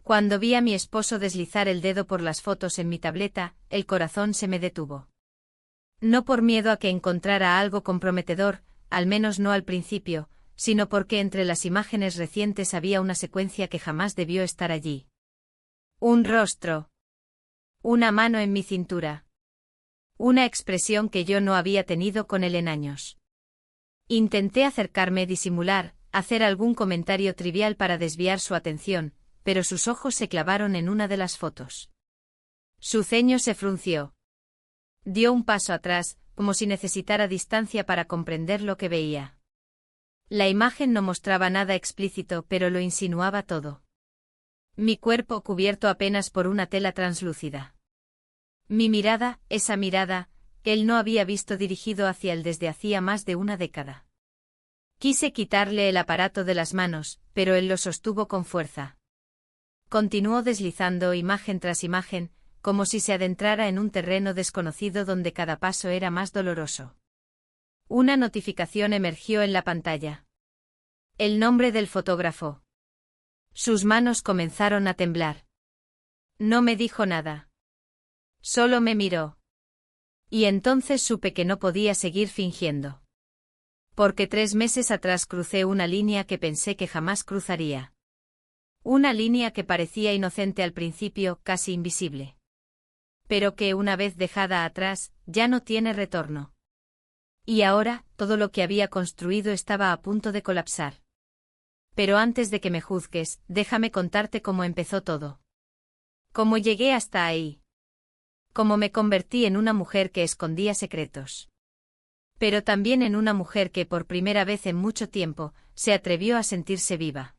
Cuando vi a mi esposo deslizar el dedo por las fotos en mi tableta, el corazón se me detuvo. No por miedo a que encontrara algo comprometedor, al menos no al principio, sino porque entre las imágenes recientes había una secuencia que jamás debió estar allí. Un rostro. Una mano en mi cintura. Una expresión que yo no había tenido con él en años. Intenté acercarme, disimular, hacer algún comentario trivial para desviar su atención, pero sus ojos se clavaron en una de las fotos. Su ceño se frunció. Dio un paso atrás, como si necesitara distancia para comprender lo que veía. La imagen no mostraba nada explícito, pero lo insinuaba todo. Mi cuerpo cubierto apenas por una tela translúcida. Mi mirada, esa mirada, él no había visto dirigido hacia él desde hacía más de una década. Quise quitarle el aparato de las manos, pero él lo sostuvo con fuerza. Continuó deslizando imagen tras imagen, como si se adentrara en un terreno desconocido donde cada paso era más doloroso. Una notificación emergió en la pantalla. El nombre del fotógrafo. Sus manos comenzaron a temblar. No me dijo nada. Solo me miró. Y entonces supe que no podía seguir fingiendo. Porque 3 meses atrás crucé una línea que pensé que jamás cruzaría. Una línea que parecía inocente al principio, casi invisible. Pero que una vez dejada atrás, ya no tiene retorno. Y ahora, todo lo que había construido estaba a punto de colapsar. Pero antes de que me juzgues, déjame contarte cómo empezó todo. Cómo llegué hasta ahí. Cómo me convertí en una mujer que escondía secretos. Pero también en una mujer que por primera vez en mucho tiempo, se atrevió a sentirse viva.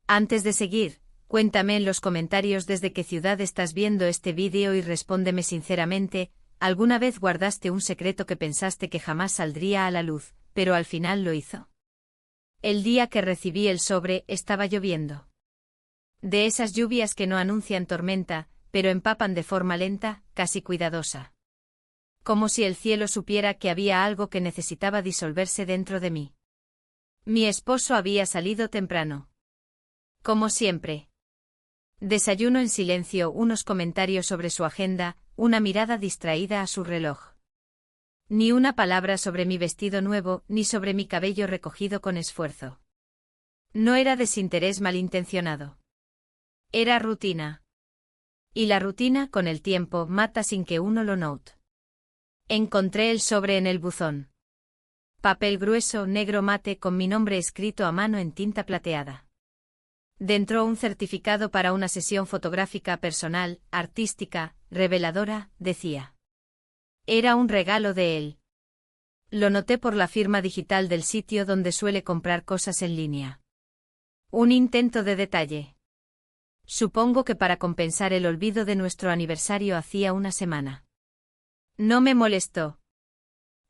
Antes de seguir, cuéntame en los comentarios desde qué ciudad estás viendo este vídeo y respóndeme sinceramente, ¿alguna vez guardaste un secreto que pensaste que jamás saldría a la luz, pero al final lo hizo? El día que recibí el sobre estaba lloviendo. De esas lluvias que no anuncian tormenta, pero empapan de forma lenta, casi cuidadosa. Como si el cielo supiera que había algo que necesitaba disolverse dentro de mí. Mi esposo había salido temprano. Como siempre. Desayuno en silencio, unos comentarios sobre su agenda, una mirada distraída a su reloj. Ni una palabra sobre mi vestido nuevo, ni sobre mi cabello recogido con esfuerzo. No era desinterés malintencionado. Era rutina. Y la rutina, con el tiempo, mata sin que uno lo note. Encontré el sobre en el buzón. Papel grueso, negro mate con mi nombre escrito a mano en tinta plateada. Dentro un certificado para una sesión fotográfica personal, artística, reveladora, decía. Era un regalo de él. Lo noté por la firma digital del sitio donde suele comprar cosas en línea. Un intento de detalle. Supongo que para compensar el olvido de nuestro aniversario hacía una semana. No me molestó.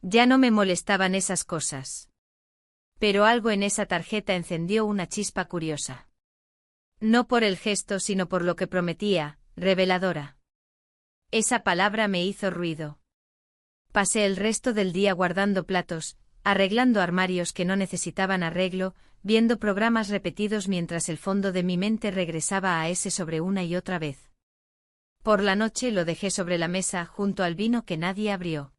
Ya no me molestaban esas cosas. Pero algo en esa tarjeta encendió una chispa curiosa. No por el gesto sino por lo que prometía, reveladora. Esa palabra me hizo ruido. Pasé el resto del día guardando platos, arreglando armarios que no necesitaban arreglo, viendo programas repetidos mientras el fondo de mi mente regresaba a ese sobre una y otra vez. Por la noche lo dejé sobre la mesa junto al vino que nadie abrió.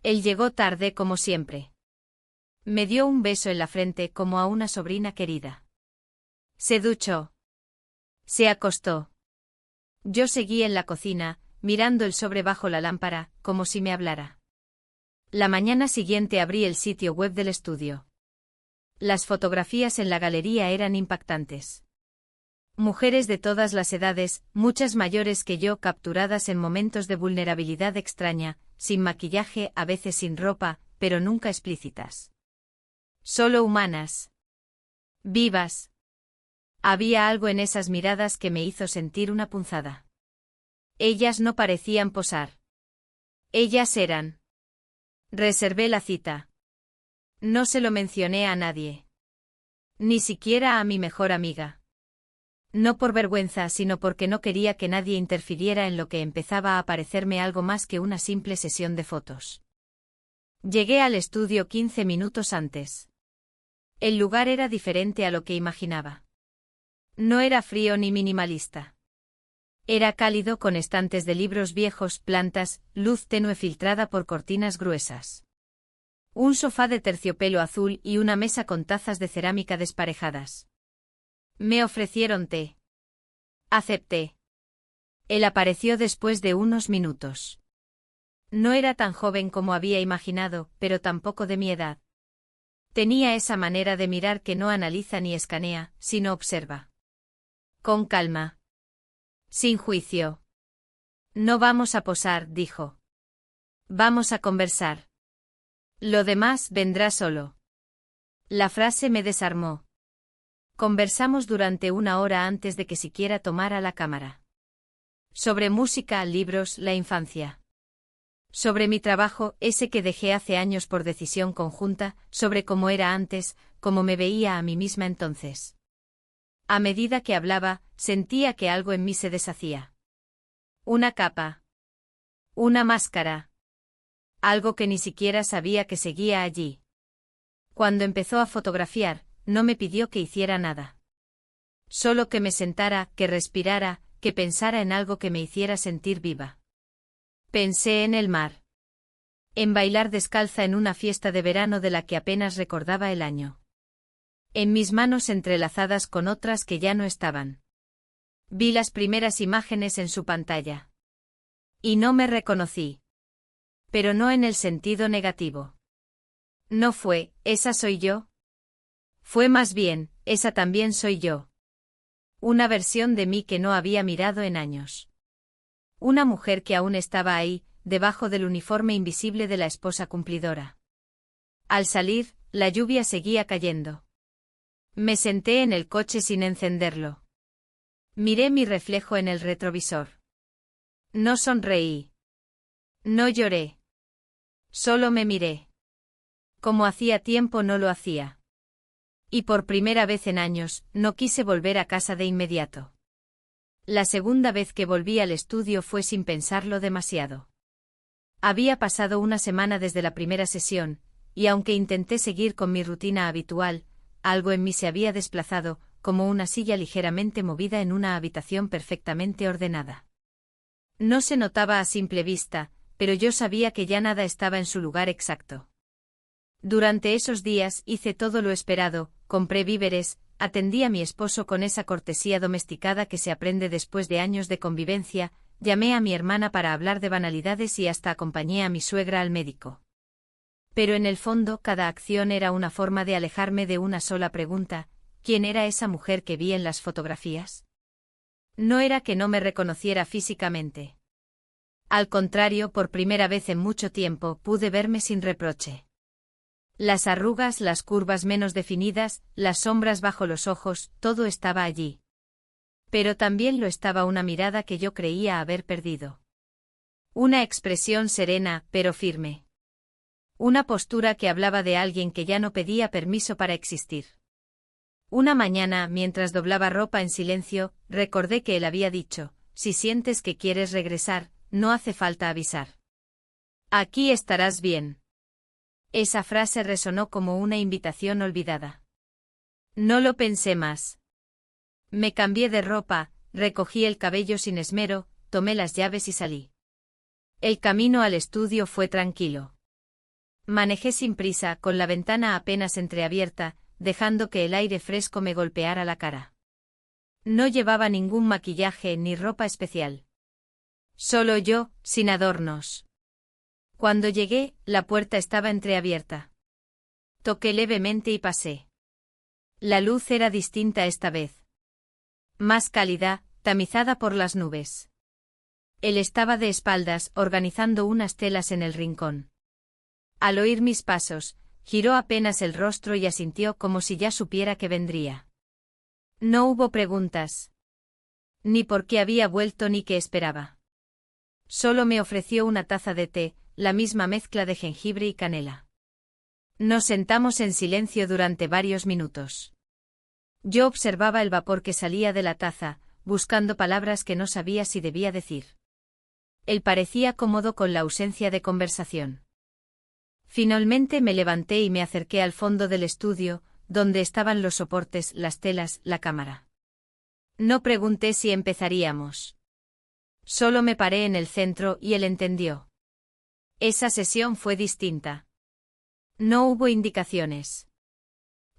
Él llegó tarde como siempre. Me dio un beso en la frente como a una sobrina querida. Se duchó. Se acostó. Yo seguí en la cocina, mirando el sobre bajo la lámpara, como si me hablara. La mañana siguiente abrí el sitio web del estudio. Las fotografías en la galería eran impactantes. Mujeres de todas las edades, muchas mayores que yo, capturadas en momentos de vulnerabilidad extraña, sin maquillaje, a veces sin ropa, pero nunca explícitas. Solo humanas. Vivas. Había algo en esas miradas que me hizo sentir una punzada. Ellas no parecían posar. Ellas eran. Reservé la cita. No se lo mencioné a nadie. Ni siquiera a mi mejor amiga. No por vergüenza, sino porque no quería que nadie interfiriera en lo que empezaba a parecerme algo más que una simple sesión de fotos. Llegué al estudio 15 minutos antes. El lugar era diferente a lo que imaginaba. No era frío ni minimalista. Era cálido con estantes de libros viejos, plantas, luz tenue filtrada por cortinas gruesas. Un sofá de terciopelo azul y una mesa con tazas de cerámica desparejadas. Me ofrecieron té. Acepté. Él apareció después de unos minutos. No era tan joven como había imaginado, pero tampoco de mi edad. Tenía esa manera de mirar que no analiza ni escanea, sino observa. Con calma. Sin juicio. No vamos a posar, dijo. Vamos a conversar. Lo demás vendrá solo. La frase me desarmó. Conversamos durante una hora antes de que siquiera tomara la cámara. Sobre música, libros, la infancia. Sobre mi trabajo, ese que dejé hace años por decisión conjunta, sobre cómo era antes, cómo me veía a mí misma entonces. A medida que hablaba, sentía que algo en mí se deshacía. Una capa. Una máscara. Algo que ni siquiera sabía que seguía allí. Cuando empezó a fotografiar, no me pidió que hiciera nada. Solo que me sentara, que respirara, que pensara en algo que me hiciera sentir viva. Pensé en el mar. En bailar descalza en una fiesta de verano de la que apenas recordaba el año. En mis manos entrelazadas con otras que ya no estaban. Vi las primeras imágenes en su pantalla. Y no me reconocí. Pero no en el sentido negativo. No fue, ¿esa soy yo? Fue más bien, esa también soy yo. Una versión de mí que no había mirado en años. Una mujer que aún estaba ahí, debajo del uniforme invisible de la esposa cumplidora. Al salir, la lluvia seguía cayendo. Me senté en el coche sin encenderlo. Miré mi reflejo en el retrovisor. No sonreí. No lloré. Solo me miré. Como hacía tiempo no lo hacía. Y por primera vez en años, no quise volver a casa de inmediato. La segunda vez que volví al estudio fue sin pensarlo demasiado. Había pasado una semana desde la primera sesión, y aunque intenté seguir con mi rutina habitual, algo en mí se había desplazado, como una silla ligeramente movida en una habitación perfectamente ordenada. No se notaba a simple vista, pero yo sabía que ya nada estaba en su lugar exacto. Durante esos días hice todo lo esperado, compré víveres, atendí a mi esposo con esa cortesía domesticada que se aprende después de años de convivencia, llamé a mi hermana para hablar de banalidades y hasta acompañé a mi suegra al médico. Pero en el fondo cada acción era una forma de alejarme de una sola pregunta: ¿quién era esa mujer que vi en las fotografías? No era que no me reconociera físicamente. Al contrario, por primera vez en mucho tiempo pude verme sin reproche. Las arrugas, las curvas menos definidas, las sombras bajo los ojos, todo estaba allí. Pero también lo estaba una mirada que yo creía haber perdido. Una expresión serena, pero firme. Una postura que hablaba de alguien que ya no pedía permiso para existir. Una mañana, mientras doblaba ropa en silencio, recordé que él había dicho: si sientes que quieres regresar, no hace falta avisar. Aquí estarás bien. Esa frase resonó como una invitación olvidada. No lo pensé más. Me cambié de ropa, recogí el cabello sin esmero, tomé las llaves y salí. El camino al estudio fue tranquilo. Manejé sin prisa, con la ventana apenas entreabierta, dejando que el aire fresco me golpeara la cara. No llevaba ningún maquillaje ni ropa especial. Solo yo, sin adornos. Cuando llegué, la puerta estaba entreabierta. Toqué levemente y pasé. La luz era distinta esta vez. Más cálida, tamizada por las nubes. Él estaba de espaldas, organizando unas telas en el rincón. Al oír mis pasos, giró apenas el rostro y asintió como si ya supiera que vendría. No hubo preguntas. Ni por qué había vuelto ni qué esperaba. Solo me ofreció una taza de té, la misma mezcla de jengibre y canela. Nos sentamos en silencio durante varios minutos. Yo observaba el vapor que salía de la taza, buscando palabras que no sabía si debía decir. Él parecía cómodo con la ausencia de conversación. Finalmente me levanté y me acerqué al fondo del estudio, donde estaban los soportes, las telas, la cámara. No pregunté si empezaríamos. Solo me paré en el centro y él entendió. Esa sesión fue distinta. No hubo indicaciones.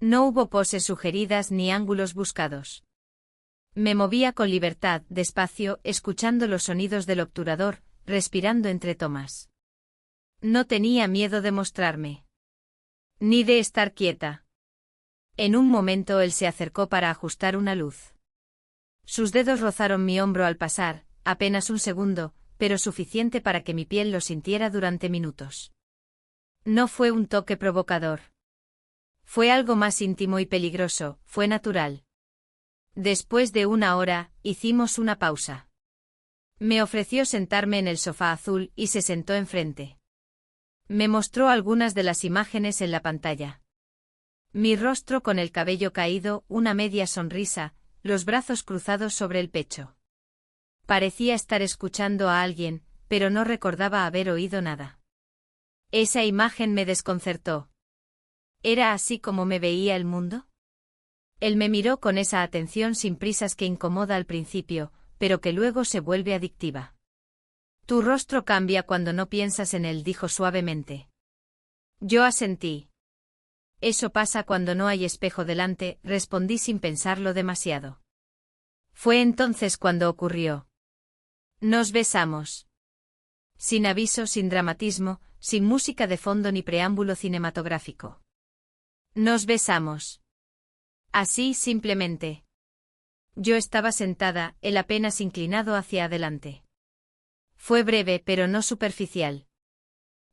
No hubo poses sugeridas ni ángulos buscados. Me movía con libertad, despacio, escuchando los sonidos del obturador, respirando entre tomas. No tenía miedo de mostrarme. Ni de estar quieta. En un momento él se acercó para ajustar una luz. Sus dedos rozaron mi hombro al pasar, apenas un segundo, pero suficiente para que mi piel lo sintiera durante minutos. No fue un toque provocador. Fue algo más íntimo y peligroso, fue natural. Después de una hora, hicimos una pausa. Me ofreció sentarme en el sofá azul y se sentó enfrente. Me mostró algunas de las imágenes en la pantalla. Mi rostro con el cabello caído, una media sonrisa, los brazos cruzados sobre el pecho. Parecía estar escuchando a alguien, pero no recordaba haber oído nada. Esa imagen me desconcertó. ¿Era así como me veía el mundo? Él me miró con esa atención sin prisas que incomoda al principio, pero que luego se vuelve adictiva. Tu rostro cambia cuando no piensas en él, dijo suavemente. Yo asentí. Eso pasa cuando no hay espejo delante, respondí sin pensarlo demasiado. Fue entonces cuando ocurrió. Nos besamos. Sin aviso, sin dramatismo, sin música de fondo ni preámbulo cinematográfico. Nos besamos. Así, simplemente. Yo estaba sentada, él apenas inclinado hacia adelante. Fue breve pero no superficial.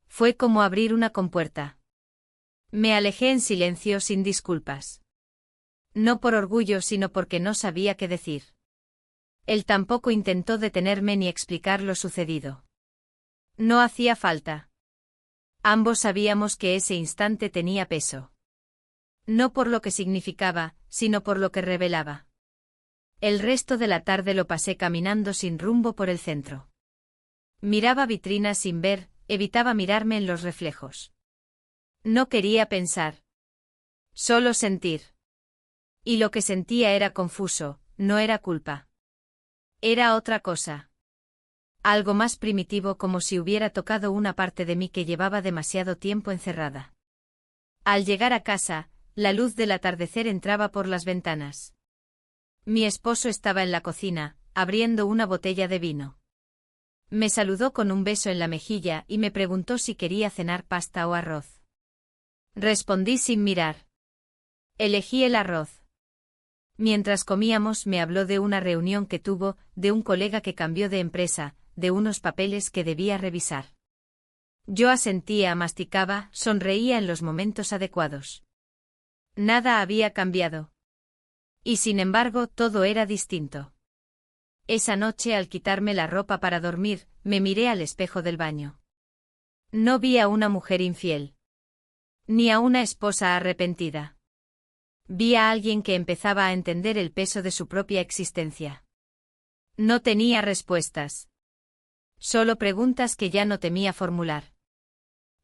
Fue como abrir una compuerta. Me alejé en silencio sin disculpas. No por orgullo sino porque no sabía qué decir. Él tampoco intentó detenerme ni explicar lo sucedido. No hacía falta. Ambos sabíamos que ese instante tenía peso. No por lo que significaba, sino por lo que revelaba. El resto de la tarde lo pasé caminando sin rumbo por el centro. Miraba vitrinas sin ver, evitaba mirarme en los reflejos. No quería pensar. Solo sentir. Y lo que sentía era confuso, no era culpa. Era otra cosa. Algo más primitivo, como si hubiera tocado una parte de mí que llevaba demasiado tiempo encerrada. Al llegar a casa, la luz del atardecer entraba por las ventanas. Mi esposo estaba en la cocina, abriendo una botella de vino. Me saludó con un beso en la mejilla y me preguntó si quería cenar pasta o arroz. Respondí sin mirar. Elegí el arroz. Mientras comíamos me habló de una reunión que tuvo, de un colega que cambió de empresa, de unos papeles que debía revisar. Yo asentía, masticaba, sonreía en los momentos adecuados. Nada había cambiado. Y sin embargo todo era distinto. Esa noche al quitarme la ropa para dormir, me miré al espejo del baño. No vi a una mujer infiel. Ni a una esposa arrepentida. Vi a alguien que empezaba a entender el peso de su propia existencia. No tenía respuestas. Solo preguntas que ya no temía formular.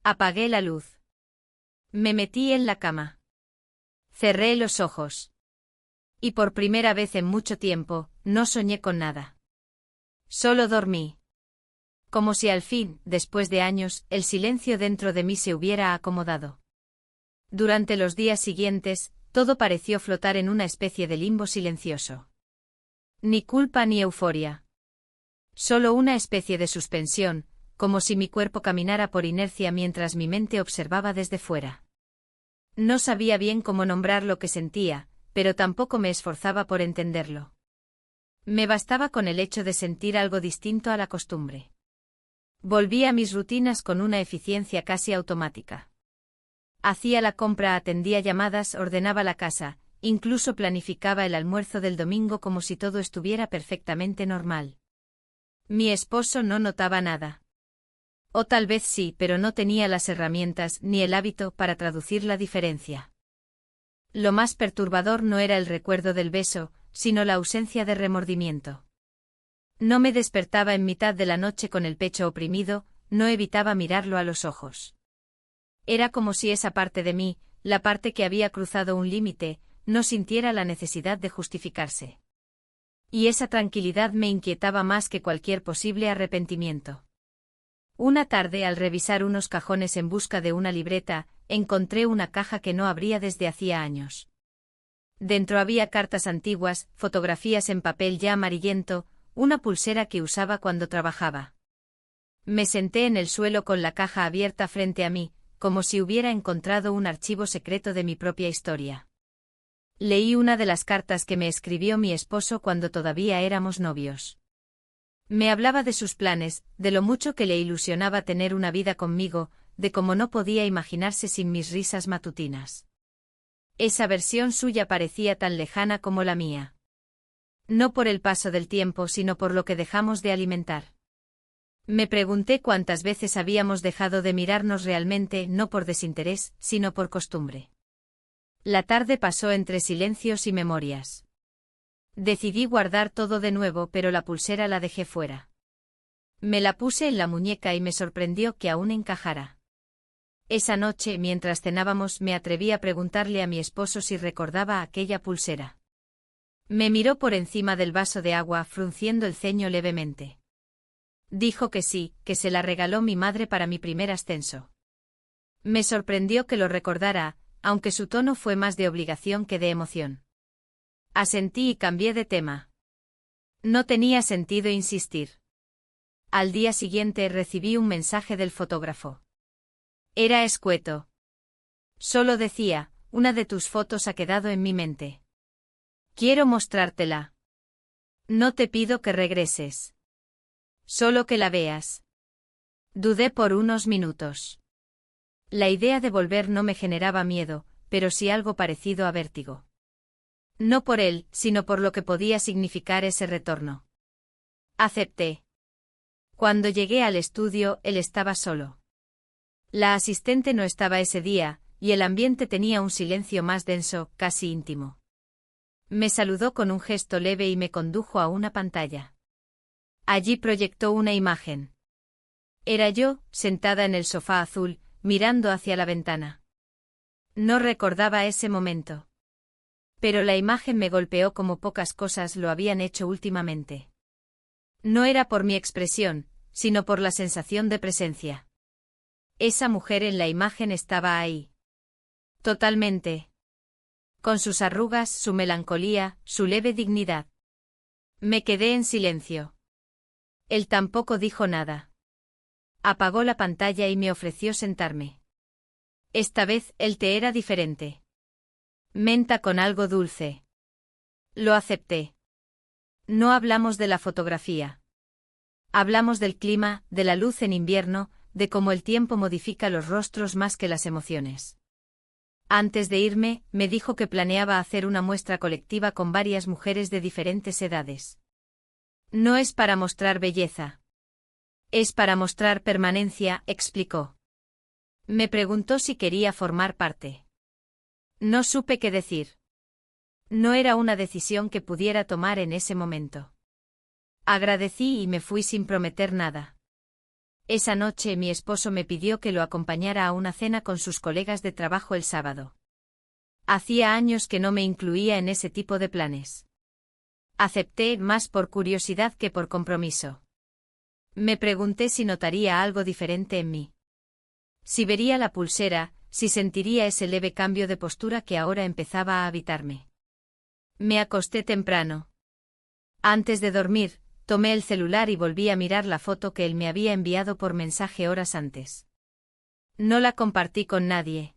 Apagué la luz. Me metí en la cama. Cerré los ojos. Y por primera vez en mucho tiempo, no soñé con nada. Solo dormí. Como si al fin, después de años, el silencio dentro de mí se hubiera acomodado. Durante los días siguientes, todo pareció flotar en una especie de limbo silencioso. Ni culpa ni euforia. Solo una especie de suspensión, como si mi cuerpo caminara por inercia mientras mi mente observaba desde fuera. No sabía bien cómo nombrar lo que sentía, pero tampoco me esforzaba por entenderlo. Me bastaba con el hecho de sentir algo distinto a la costumbre. Volví a mis rutinas con una eficiencia casi automática. Hacía la compra, atendía llamadas, ordenaba la casa, incluso planificaba el almuerzo del domingo como si todo estuviera perfectamente normal. Mi esposo no notaba nada. O tal vez sí, pero no tenía las herramientas ni el hábito para traducir la diferencia. Lo más perturbador no era el recuerdo del beso, sino la ausencia de remordimiento. No me despertaba en mitad de la noche con el pecho oprimido, no evitaba mirarlo a los ojos. Era como si esa parte de mí, la parte que había cruzado un límite, no sintiera la necesidad de justificarse. Y esa tranquilidad me inquietaba más que cualquier posible arrepentimiento. Una tarde, al revisar unos cajones en busca de una libreta, encontré una caja que no abría desde hacía años. Dentro había cartas antiguas, fotografías en papel ya amarillento, una pulsera que usaba cuando trabajaba. Me senté en el suelo con la caja abierta frente a mí, como si hubiera encontrado un archivo secreto de mi propia historia. Leí una de las cartas que me escribió mi esposo cuando todavía éramos novios. Me hablaba de sus planes, de lo mucho que le ilusionaba tener una vida conmigo, de cómo no podía imaginarse sin mis risas matutinas. Esa versión suya parecía tan lejana como la mía. No por el paso del tiempo, sino por lo que dejamos de alimentar. Me pregunté cuántas veces habíamos dejado de mirarnos realmente, no por desinterés, sino por costumbre. La tarde pasó entre silencios y memorias. Decidí guardar todo de nuevo, pero la pulsera la dejé fuera. Me la puse en la muñeca y me sorprendió que aún encajara. Esa noche, mientras cenábamos, me atreví a preguntarle a mi esposo si recordaba aquella pulsera. Me miró por encima del vaso de agua, frunciendo el ceño levemente. Dijo que sí, que se la regaló mi madre para mi primer ascenso. Me sorprendió que lo recordara, aunque su tono fue más de obligación que de emoción. Asentí y cambié de tema. No tenía sentido insistir. Al día siguiente recibí un mensaje del fotógrafo. Era escueto. Solo decía: una de tus fotos ha quedado en mi mente. Quiero mostrártela. No te pido que regreses. Solo que la veas. Dudé por unos minutos. La idea de volver no me generaba miedo, pero sí algo parecido a vértigo. No por él, sino por lo que podía significar ese retorno. Acepté. Cuando llegué al estudio, él estaba solo. La asistente no estaba ese día, y el ambiente tenía un silencio más denso, casi íntimo. Me saludó con un gesto leve y me condujo a una pantalla. Allí proyectó una imagen. Era yo, sentada en el sofá azul, mirando hacia la ventana. No recordaba ese momento. Pero la imagen me golpeó como pocas cosas lo habían hecho últimamente. No era por mi expresión, sino por la sensación de presencia. Esa mujer en la imagen estaba ahí. Totalmente. Con sus arrugas, su melancolía, su leve dignidad. Me quedé en silencio. Él tampoco dijo nada. Apagó la pantalla y me ofreció sentarme. Esta vez el té era diferente. Menta con algo dulce. Lo acepté. No hablamos de la fotografía. Hablamos del clima, de la luz en invierno, de cómo el tiempo modifica los rostros más que las emociones. Antes de irme, me dijo que planeaba hacer una muestra colectiva con varias mujeres de diferentes edades. No es para mostrar belleza. Es para mostrar permanencia, explicó. Me preguntó si quería formar parte. No supe qué decir. No era una decisión que pudiera tomar en ese momento. Agradecí y me fui sin prometer nada. Esa noche mi esposo me pidió que lo acompañara a una cena con sus colegas de trabajo el sábado. Hacía años que no me incluía en ese tipo de planes. Acepté más por curiosidad que por compromiso. Me pregunté si notaría algo diferente en mí. Si vería la pulsera, si sentiría ese leve cambio de postura que ahora empezaba a habitarme. Me acosté temprano. Antes de dormir, tomé el celular y volví a mirar la foto que él me había enviado por mensaje horas antes. No la compartí con nadie.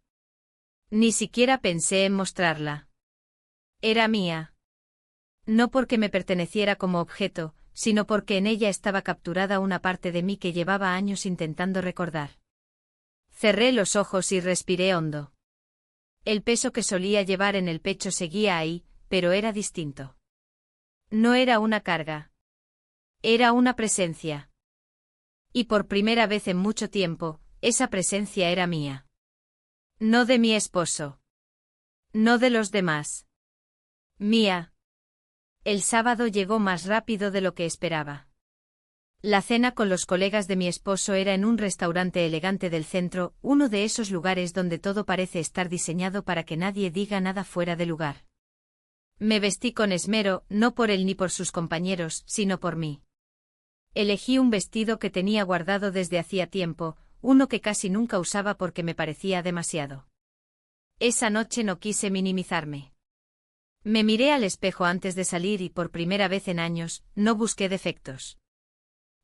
Ni siquiera pensé en mostrarla. Era mía. No porque me perteneciera como objeto, sino porque en ella estaba capturada una parte de mí que llevaba años intentando recordar. Cerré los ojos y respiré hondo. El peso que solía llevar en el pecho seguía ahí, pero era distinto. No era una carga. Era una presencia. Y por primera vez en mucho tiempo, esa presencia era mía. No de mi esposo. No de los demás. Mía. El sábado llegó más rápido de lo que esperaba. La cena con los colegas de mi esposo era en un restaurante elegante del centro, uno de esos lugares donde todo parece estar diseñado para que nadie diga nada fuera de lugar. Me vestí con esmero, no por él ni por sus compañeros, sino por mí. Elegí un vestido que tenía guardado desde hacía tiempo, uno que casi nunca usaba porque me parecía demasiado. Esa noche no quise minimizarme. Me miré al espejo antes de salir y por primera vez en años, no busqué defectos.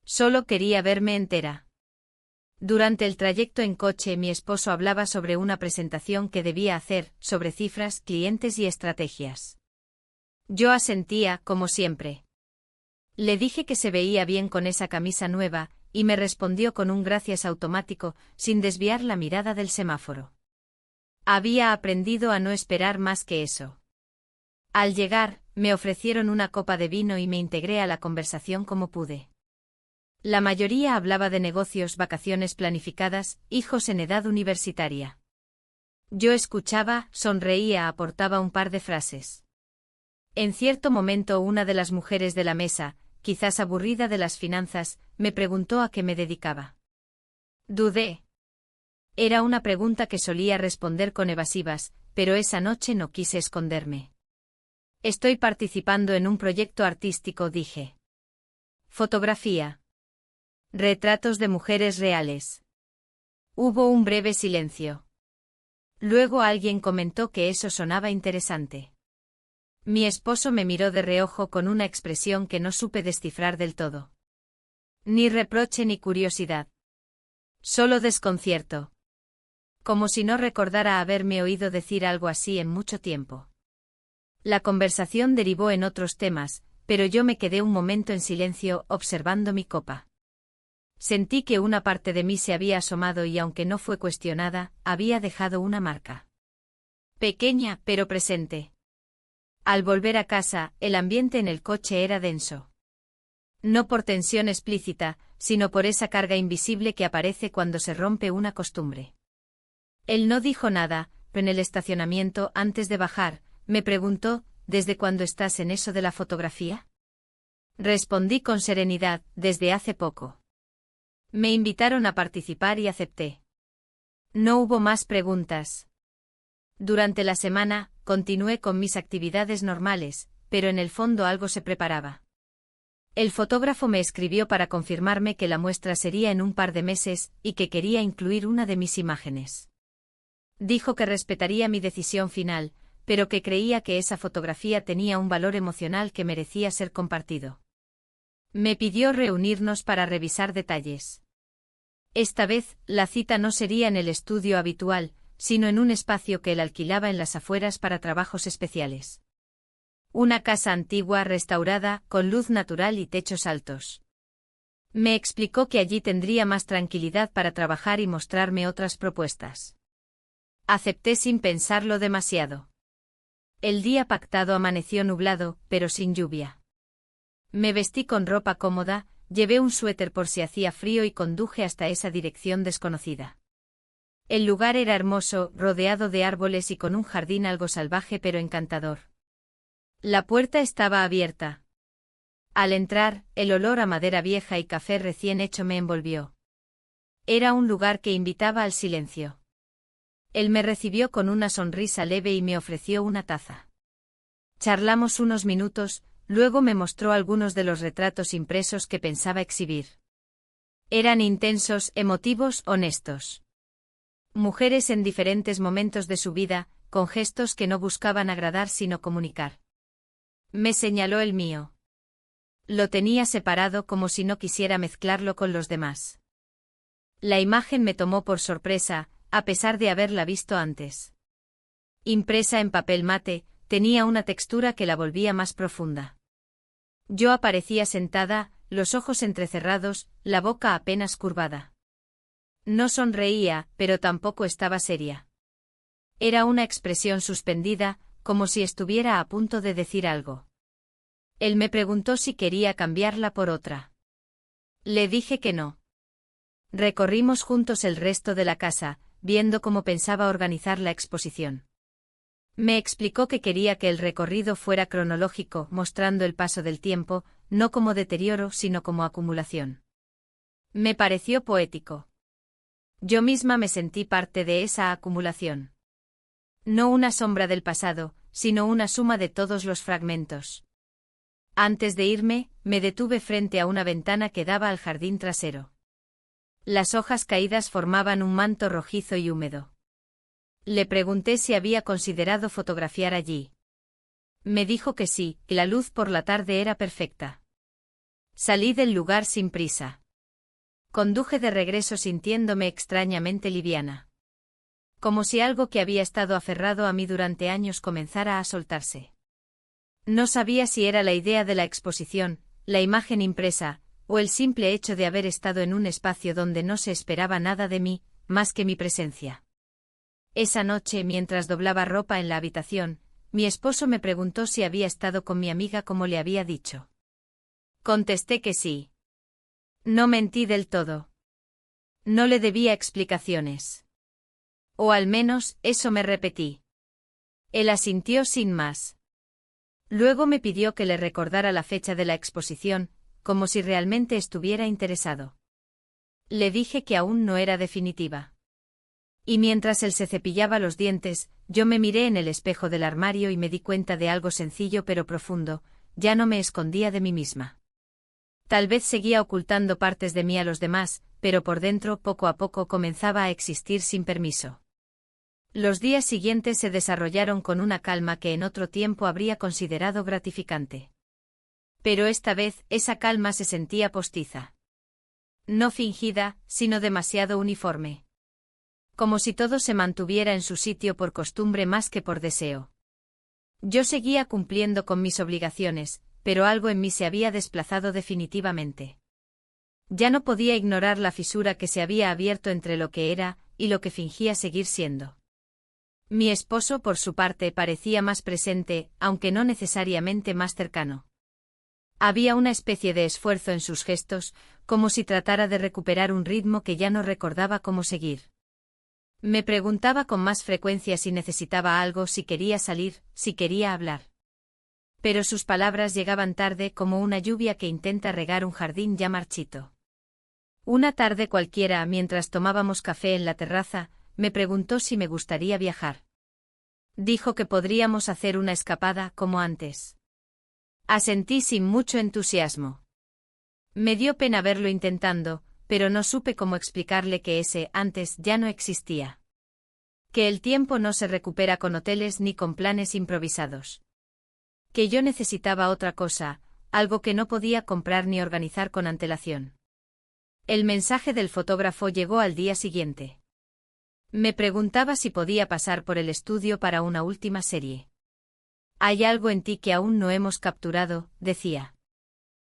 Solo quería verme entera. Durante el trayecto en coche mi esposo hablaba sobre una presentación que debía hacer, sobre cifras, clientes y estrategias. Yo asentía, como siempre. Le dije que se veía bien con esa camisa nueva, y me respondió con un gracias automático, sin desviar la mirada del semáforo. Había aprendido a no esperar más que eso. Al llegar, me ofrecieron una copa de vino y me integré a la conversación como pude. La mayoría hablaba de negocios, vacaciones planificadas, hijos en edad universitaria. Yo escuchaba, sonreía, aportaba un par de frases. En cierto momento una de las mujeres de la mesa, quizás aburrida de las finanzas, me preguntó a qué me dedicaba. Dudé. Era una pregunta que solía responder con evasivas, pero esa noche no quise esconderme. Estoy participando en un proyecto artístico, dije. Fotografía. Retratos de mujeres reales. Hubo un breve silencio. Luego alguien comentó que eso sonaba interesante. Mi esposo me miró de reojo con una expresión que no supe descifrar del todo. Ni reproche ni curiosidad. Solo desconcierto. Como si no recordara haberme oído decir algo así en mucho tiempo. La conversación derivó en otros temas, pero yo me quedé un momento en silencio, observando mi copa. Sentí que una parte de mí se había asomado y aunque no fue cuestionada, había dejado una marca. Pequeña, pero presente. Al volver a casa, el ambiente en el coche era denso. No por tensión explícita, sino por esa carga invisible que aparece cuando se rompe una costumbre. Él no dijo nada, pero en el estacionamiento, antes de bajar, me preguntó, ¿desde cuándo estás en eso de la fotografía? Respondí con serenidad, desde hace poco. Me invitaron a participar y acepté. No hubo más preguntas. Durante la semana, continué con mis actividades normales, pero en el fondo algo se preparaba. El fotógrafo me escribió para confirmarme que la muestra sería en un par de meses, y que quería incluir una de mis imágenes. Dijo que respetaría mi decisión final, pero que creía que esa fotografía tenía un valor emocional que merecía ser compartido. Me pidió reunirnos para revisar detalles. Esta vez, la cita no sería en el estudio habitual, sino en un espacio que él alquilaba en las afueras para trabajos especiales. Una casa antigua restaurada, con luz natural y techos altos. Me explicó que allí tendría más tranquilidad para trabajar y mostrarme otras propuestas. Acepté sin pensarlo demasiado. El día pactado amaneció nublado, pero sin lluvia. Me vestí con ropa cómoda, llevé un suéter por si hacía frío y conduje hasta esa dirección desconocida. El lugar era hermoso, rodeado de árboles y con un jardín algo salvaje pero encantador. La puerta estaba abierta. Al entrar, el olor a madera vieja y café recién hecho me envolvió. Era un lugar que invitaba al silencio. Él me recibió con una sonrisa leve y me ofreció una taza. Charlamos unos minutos, luego me mostró algunos de los retratos impresos que pensaba exhibir. Eran intensos, emotivos, honestos. Mujeres en diferentes momentos de su vida, con gestos que no buscaban agradar sino comunicar. Me señaló el mío. Lo tenía separado como si no quisiera mezclarlo con los demás. La imagen me tomó por sorpresa, a pesar de haberla visto antes. Impresa en papel mate, tenía una textura que la volvía más profunda. Yo aparecía sentada, los ojos entrecerrados, la boca apenas curvada. No sonreía, pero tampoco estaba seria. Era una expresión suspendida, como si estuviera a punto de decir algo. Él me preguntó si quería cambiarla por otra. Le dije que no. Recorrimos juntos el resto de la casa, viendo cómo pensaba organizar la exposición. Me explicó que quería que el recorrido fuera cronológico, mostrando el paso del tiempo, no como deterioro sino como acumulación. Me pareció poético. Yo misma me sentí parte de esa acumulación. No una sombra del pasado, sino una suma de todos los fragmentos. Antes de irme, me detuve frente a una ventana que daba al jardín trasero. Las hojas caídas formaban un manto rojizo y húmedo. Le pregunté si había considerado fotografiar allí. Me dijo que sí, y la luz por la tarde era perfecta. Salí del lugar sin prisa. Conduje de regreso sintiéndome extrañamente liviana. Como si algo que había estado aferrado a mí durante años comenzara a soltarse. No sabía si era la idea de la exposición, la imagen impresa, o el simple hecho de haber estado en un espacio donde no se esperaba nada de mí, más que mi presencia. Esa noche, mientras doblaba ropa en la habitación, mi esposo me preguntó si había estado con mi amiga como le había dicho. Contesté que sí. No mentí del todo. No le debía explicaciones. O al menos, eso me repetí. Él asintió sin más. Luego me pidió que le recordara la fecha de la exposición, como si realmente estuviera interesado. Le dije que aún no era definitiva. Y mientras él se cepillaba los dientes, yo me miré en el espejo del armario y me di cuenta de algo sencillo pero profundo: ya no me escondía de mí misma. Tal vez seguía ocultando partes de mí a los demás, pero por dentro poco a poco comenzaba a existir sin permiso. Los días siguientes se desarrollaron con una calma que en otro tiempo habría considerado gratificante. Pero esta vez esa calma se sentía postiza. No fingida, sino demasiado uniforme. Como si todo se mantuviera en su sitio por costumbre más que por deseo. Yo seguía cumpliendo con mis obligaciones, pero algo en mí se había desplazado definitivamente. Ya no podía ignorar la fisura que se había abierto entre lo que era y lo que fingía seguir siendo. Mi esposo, por su parte, parecía más presente, aunque no necesariamente más cercano. Había una especie de esfuerzo en sus gestos, como si tratara de recuperar un ritmo que ya no recordaba cómo seguir. Me preguntaba con más frecuencia si necesitaba algo, si quería salir, si quería hablar. Pero sus palabras llegaban tarde, como una lluvia que intenta regar un jardín ya marchito. Una tarde cualquiera, mientras tomábamos café en la terraza, me preguntó si me gustaría viajar. Dijo que podríamos hacer una escapada como antes. Asentí sin mucho entusiasmo. Me dio pena verlo intentando, pero no supe cómo explicarle que ese antes ya no existía. Que el tiempo no se recupera con hoteles ni con planes improvisados. Que yo necesitaba otra cosa, algo que no podía comprar ni organizar con antelación. El mensaje del fotógrafo llegó al día siguiente. Me preguntaba si podía pasar por el estudio para una última serie. Hay algo en ti que aún no hemos capturado, decía.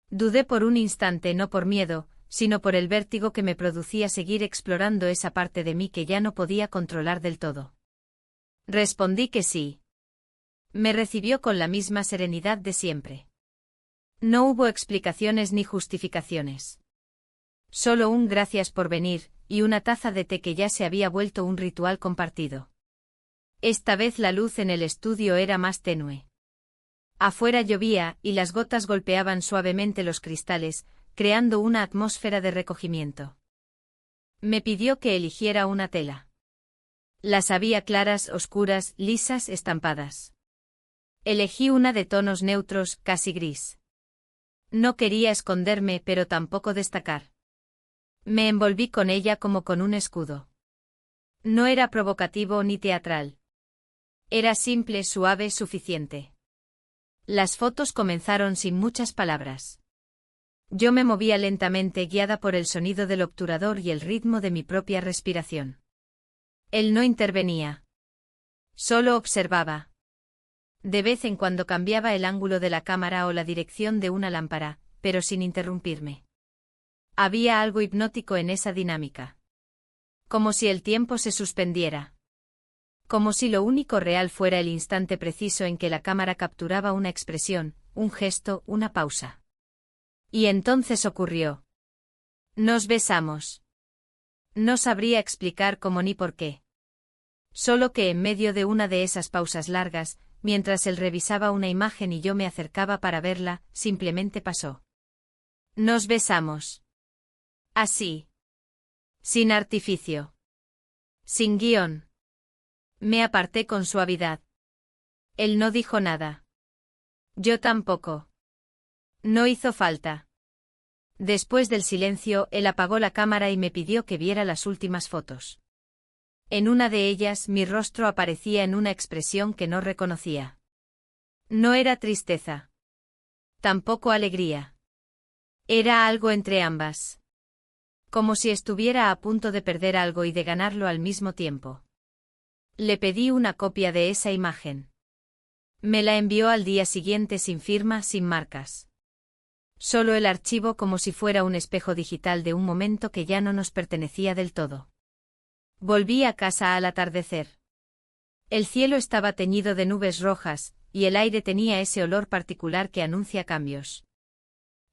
Dudé por un instante, no por miedo, sino por el vértigo que me producía seguir explorando esa parte de mí que ya no podía controlar del todo. Respondí que sí. Me recibió con la misma serenidad de siempre. No hubo explicaciones ni justificaciones. Solo un gracias por venir, y una taza de té que ya se había vuelto un ritual compartido. Esta vez la luz en el estudio era más tenue. Afuera llovía, y las gotas golpeaban suavemente los cristales, creando una atmósfera de recogimiento. Me pidió que eligiera una tela. Las había claras, oscuras, lisas, estampadas. Elegí una de tonos neutros, casi gris. No quería esconderme, pero tampoco destacar. Me envolví con ella como con un escudo. No era provocativo ni teatral. Era simple, suave, suficiente. Las fotos comenzaron sin muchas palabras. Yo me movía lentamente, guiada por el sonido del obturador y el ritmo de mi propia respiración. Él no intervenía. Solo observaba. De vez en cuando cambiaba el ángulo de la cámara o la dirección de una lámpara, pero sin interrumpirme. Había algo hipnótico en esa dinámica. Como si el tiempo se suspendiera. Como si lo único real fuera el instante preciso en que la cámara capturaba una expresión, un gesto, una pausa. Y entonces ocurrió. Nos besamos. No sabría explicar cómo ni por qué. Solo que en medio de una de esas pausas largas, mientras él revisaba una imagen y yo me acercaba para verla, simplemente pasó. Nos besamos. Así. Sin artificio. Sin guión. Me aparté con suavidad. Él no dijo nada. Yo tampoco. No hizo falta. Después del silencio, él apagó la cámara y me pidió que viera las últimas fotos. En una de ellas, mi rostro aparecía en una expresión que no reconocía. No era tristeza. Tampoco alegría. Era algo entre ambas. Como si estuviera a punto de perder algo y de ganarlo al mismo tiempo. Le pedí una copia de esa imagen. Me la envió al día siguiente sin firma, sin marcas. Solo el archivo como si fuera un espejo digital de un momento que ya no nos pertenecía del todo. Volví a casa al atardecer. El cielo estaba teñido de nubes rojas, y el aire tenía ese olor particular que anuncia cambios.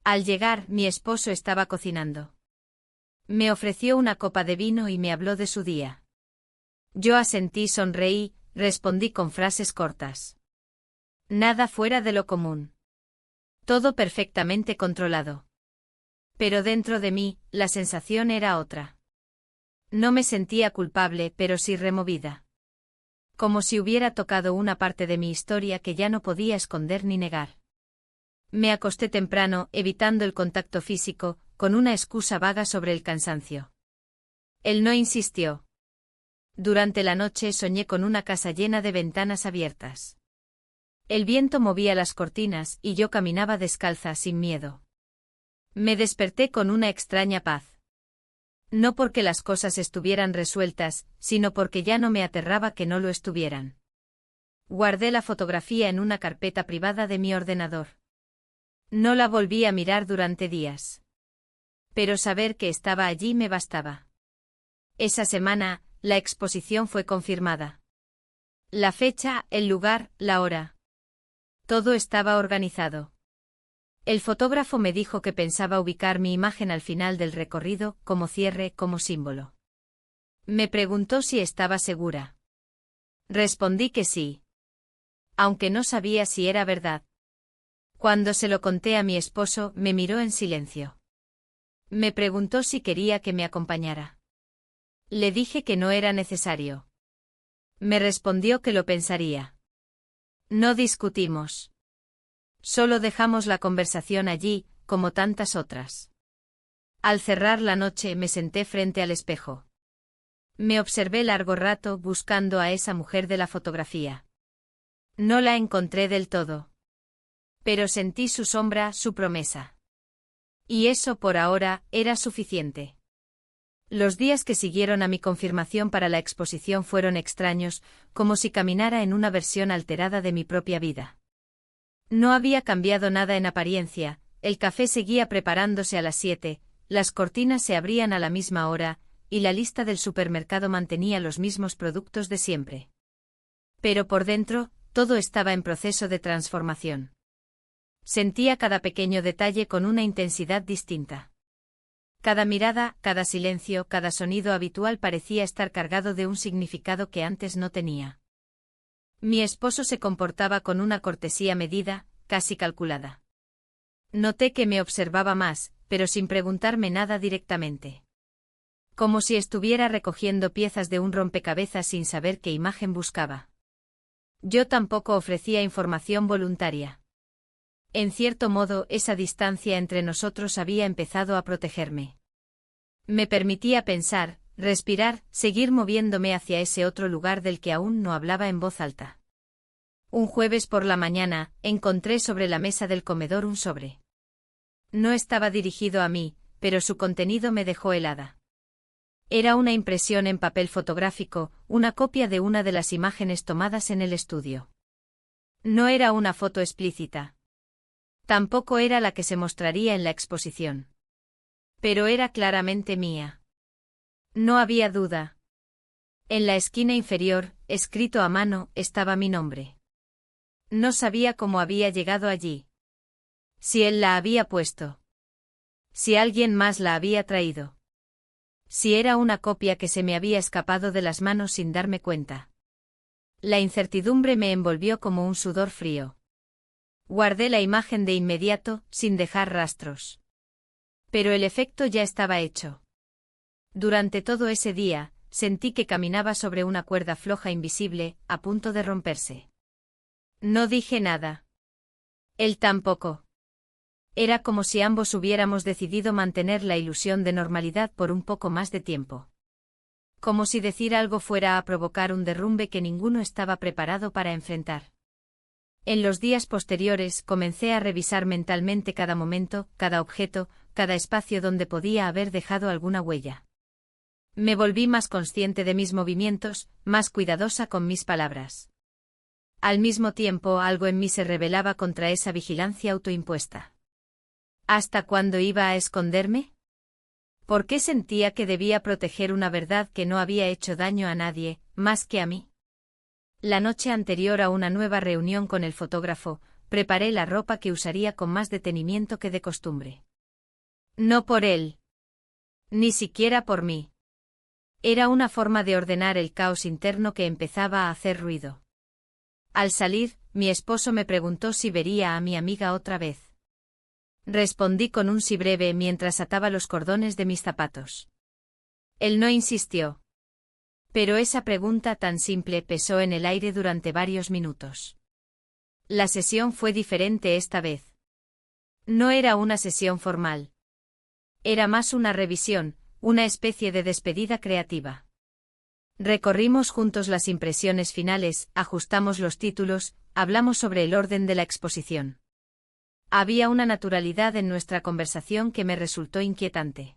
Al llegar, mi esposo estaba cocinando. Me ofreció una copa de vino y me habló de su día. Yo asentí, sonreí, respondí con frases cortas. Nada fuera de lo común. Todo perfectamente controlado. Pero dentro de mí, la sensación era otra. No me sentía culpable, pero sí removida. Como si hubiera tocado una parte de mi historia que ya no podía esconder ni negar. Me acosté temprano, evitando el contacto físico, con una excusa vaga sobre el cansancio. Él no insistió. Durante la noche soñé con una casa llena de ventanas abiertas. El viento movía las cortinas y yo caminaba descalza sin miedo. Me desperté con una extraña paz. No porque las cosas estuvieran resueltas, sino porque ya no me aterraba que no lo estuvieran. Guardé la fotografía en una carpeta privada de mi ordenador. No la volví a mirar durante días. Pero saber que estaba allí me bastaba. Esa semana, la exposición fue confirmada. La fecha, el lugar, la hora. Todo estaba organizado. El fotógrafo me dijo que pensaba ubicar mi imagen al final del recorrido, como cierre, como símbolo. Me preguntó si estaba segura. Respondí que sí. Aunque no sabía si era verdad. Cuando se lo conté a mi esposo, me miró en silencio. Me preguntó si quería que me acompañara. Le dije que no era necesario. Me respondió que lo pensaría. No discutimos. Solo dejamos la conversación allí, como tantas otras. Al cerrar la noche me senté frente al espejo. Me observé largo rato buscando a esa mujer de la fotografía. No la encontré del todo. Pero sentí su sombra, su promesa. Y eso por ahora era suficiente. Los días que siguieron a mi confirmación para la exposición fueron extraños, como si caminara en una versión alterada de mi propia vida. No había cambiado nada en apariencia, el café seguía preparándose a las 7, las cortinas se abrían a la misma hora, y la lista del supermercado mantenía los mismos productos de siempre. Pero por dentro, todo estaba en proceso de transformación. Sentía cada pequeño detalle con una intensidad distinta. Cada mirada, cada silencio, cada sonido habitual parecía estar cargado de un significado que antes no tenía. Mi esposo se comportaba con una cortesía medida, casi calculada. Noté que me observaba más, pero sin preguntarme nada directamente. Como si estuviera recogiendo piezas de un rompecabezas sin saber qué imagen buscaba. Yo tampoco ofrecía información voluntaria. En cierto modo, esa distancia entre nosotros había empezado a protegerme. Me permitía pensar, respirar, seguir moviéndome hacia ese otro lugar del que aún no hablaba en voz alta. Un jueves por la mañana, encontré sobre la mesa del comedor un sobre. No estaba dirigido a mí, pero su contenido me dejó helada. Era una impresión en papel fotográfico, una copia de una de las imágenes tomadas en el estudio. No era una foto explícita. Tampoco era la que se mostraría en la exposición. Pero era claramente mía. No había duda. En la esquina inferior, escrito a mano, estaba mi nombre. No sabía cómo había llegado allí. Si él la había puesto. Si alguien más la había traído. Si era una copia que se me había escapado de las manos sin darme cuenta. La incertidumbre me envolvió como un sudor frío. Guardé la imagen de inmediato, sin dejar rastros. Pero el efecto ya estaba hecho. Durante todo ese día, sentí que caminaba sobre una cuerda floja invisible, a punto de romperse. No dije nada. Él tampoco. Era como si ambos hubiéramos decidido mantener la ilusión de normalidad por un poco más de tiempo. Como si decir algo fuera a provocar un derrumbe que ninguno estaba preparado para enfrentar. En los días posteriores comencé a revisar mentalmente cada momento, cada objeto, cada espacio donde podía haber dejado alguna huella. Me volví más consciente de mis movimientos, más cuidadosa con mis palabras. Al mismo tiempo, algo en mí se rebelaba contra esa vigilancia autoimpuesta. ¿Hasta cuándo iba a esconderme? ¿Por qué sentía que debía proteger una verdad que no había hecho daño a nadie, más que a mí? La noche anterior a una nueva reunión con el fotógrafo, preparé la ropa que usaría con más detenimiento que de costumbre. No por él. Ni siquiera por mí. Era una forma de ordenar el caos interno que empezaba a hacer ruido. Al salir, mi esposo me preguntó si vería a mi amiga otra vez. Respondí con un sí breve mientras ataba los cordones de mis zapatos. Él no insistió. Pero esa pregunta tan simple pesó en el aire durante varios minutos. La sesión fue diferente esta vez. No era una sesión formal. Era más una revisión, una especie de despedida creativa. Recorrimos juntos las impresiones finales, ajustamos los títulos, hablamos sobre el orden de la exposición. Había una naturalidad en nuestra conversación que me resultó inquietante.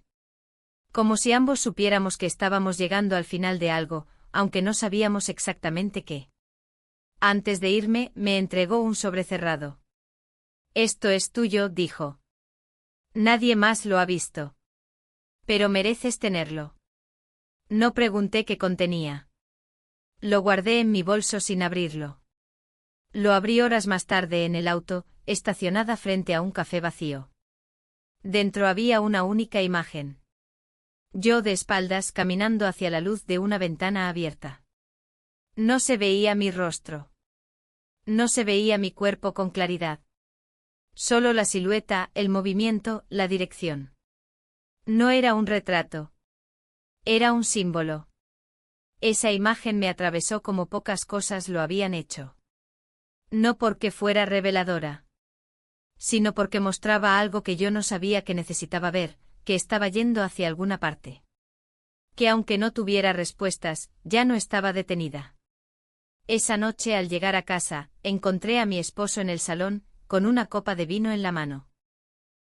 Como si ambos supiéramos que estábamos llegando al final de algo, aunque no sabíamos exactamente qué. Antes de irme, me entregó un sobre cerrado. Esto es tuyo, dijo. Nadie más lo ha visto. Pero mereces tenerlo. No pregunté qué contenía. Lo guardé en mi bolso sin abrirlo. Lo abrí horas más tarde en el auto, estacionada frente a un café vacío. Dentro había una única imagen. Yo de espaldas caminando hacia la luz de una ventana abierta. No se veía mi rostro. No se veía mi cuerpo con claridad. Solo la silueta, el movimiento, la dirección. No era un retrato. Era un símbolo. Esa imagen me atravesó como pocas cosas lo habían hecho. No porque fuera reveladora, sino porque mostraba algo que yo no sabía que necesitaba ver, que estaba yendo hacia alguna parte. Que aunque no tuviera respuestas, ya no estaba detenida. Esa noche al llegar a casa, encontré a mi esposo en el salón, con una copa de vino en la mano.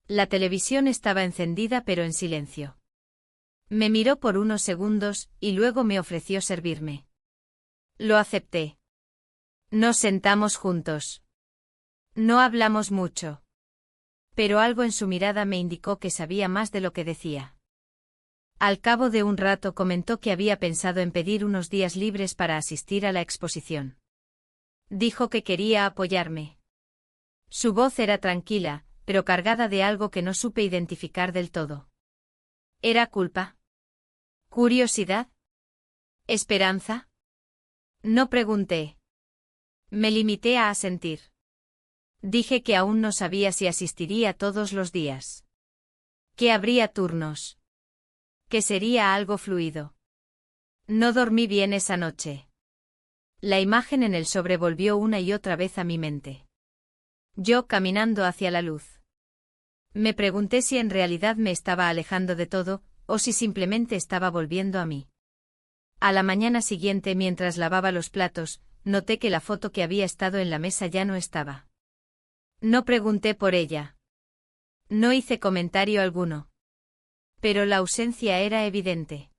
La televisión estaba encendida pero en silencio. Me miró por unos segundos, y luego me ofreció servirme. Lo acepté. Nos sentamos juntos. No hablamos mucho. Pero algo en su mirada me indicó que sabía más de lo que decía. Al cabo de un rato comentó que había pensado en pedir unos días libres para asistir a la exposición. Dijo que quería apoyarme. Su voz era tranquila, pero cargada de algo que no supe identificar del todo. ¿Era culpa? ¿Curiosidad? ¿Esperanza? No pregunté. Me limité a asentir. Dije que aún no sabía si asistiría todos los días. Que habría turnos. Que sería algo fluido. No dormí bien esa noche. La imagen en el sobre volvió una y otra vez a mi mente. Yo caminando hacia la luz. Me pregunté si en realidad me estaba alejando de todo, o si simplemente estaba volviendo a mí. A la mañana siguiente, mientras lavaba los platos, noté que la foto que había estado en la mesa ya no estaba. No pregunté por ella. No hice comentario alguno. Pero la ausencia era evidente.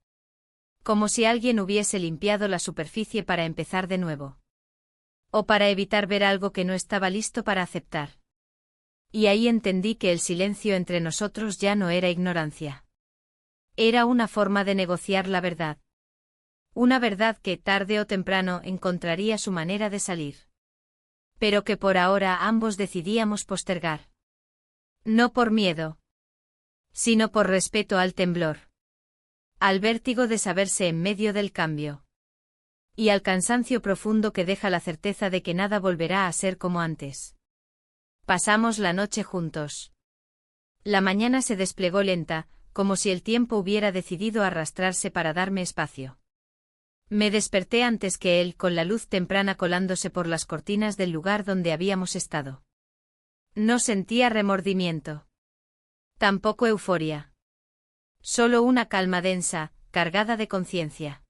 Como si alguien hubiese limpiado la superficie para empezar de nuevo. O para evitar ver algo que no estaba listo para aceptar. Y ahí entendí que el silencio entre nosotros ya no era ignorancia. Era una forma de negociar la verdad. Una verdad que, tarde o temprano, encontraría su manera de salir. Pero que por ahora ambos decidíamos postergar. No por miedo, sino por respeto al temblor. Al vértigo de saberse en medio del cambio. Y al cansancio profundo que deja la certeza de que nada volverá a ser como antes. Pasamos la noche juntos. La mañana se desplegó lenta, como si el tiempo hubiera decidido arrastrarse para darme espacio. Me desperté antes que él, con la luz temprana colándose por las cortinas del lugar donde habíamos estado. No sentía remordimiento. Tampoco euforia. Solo una calma densa, cargada de conciencia.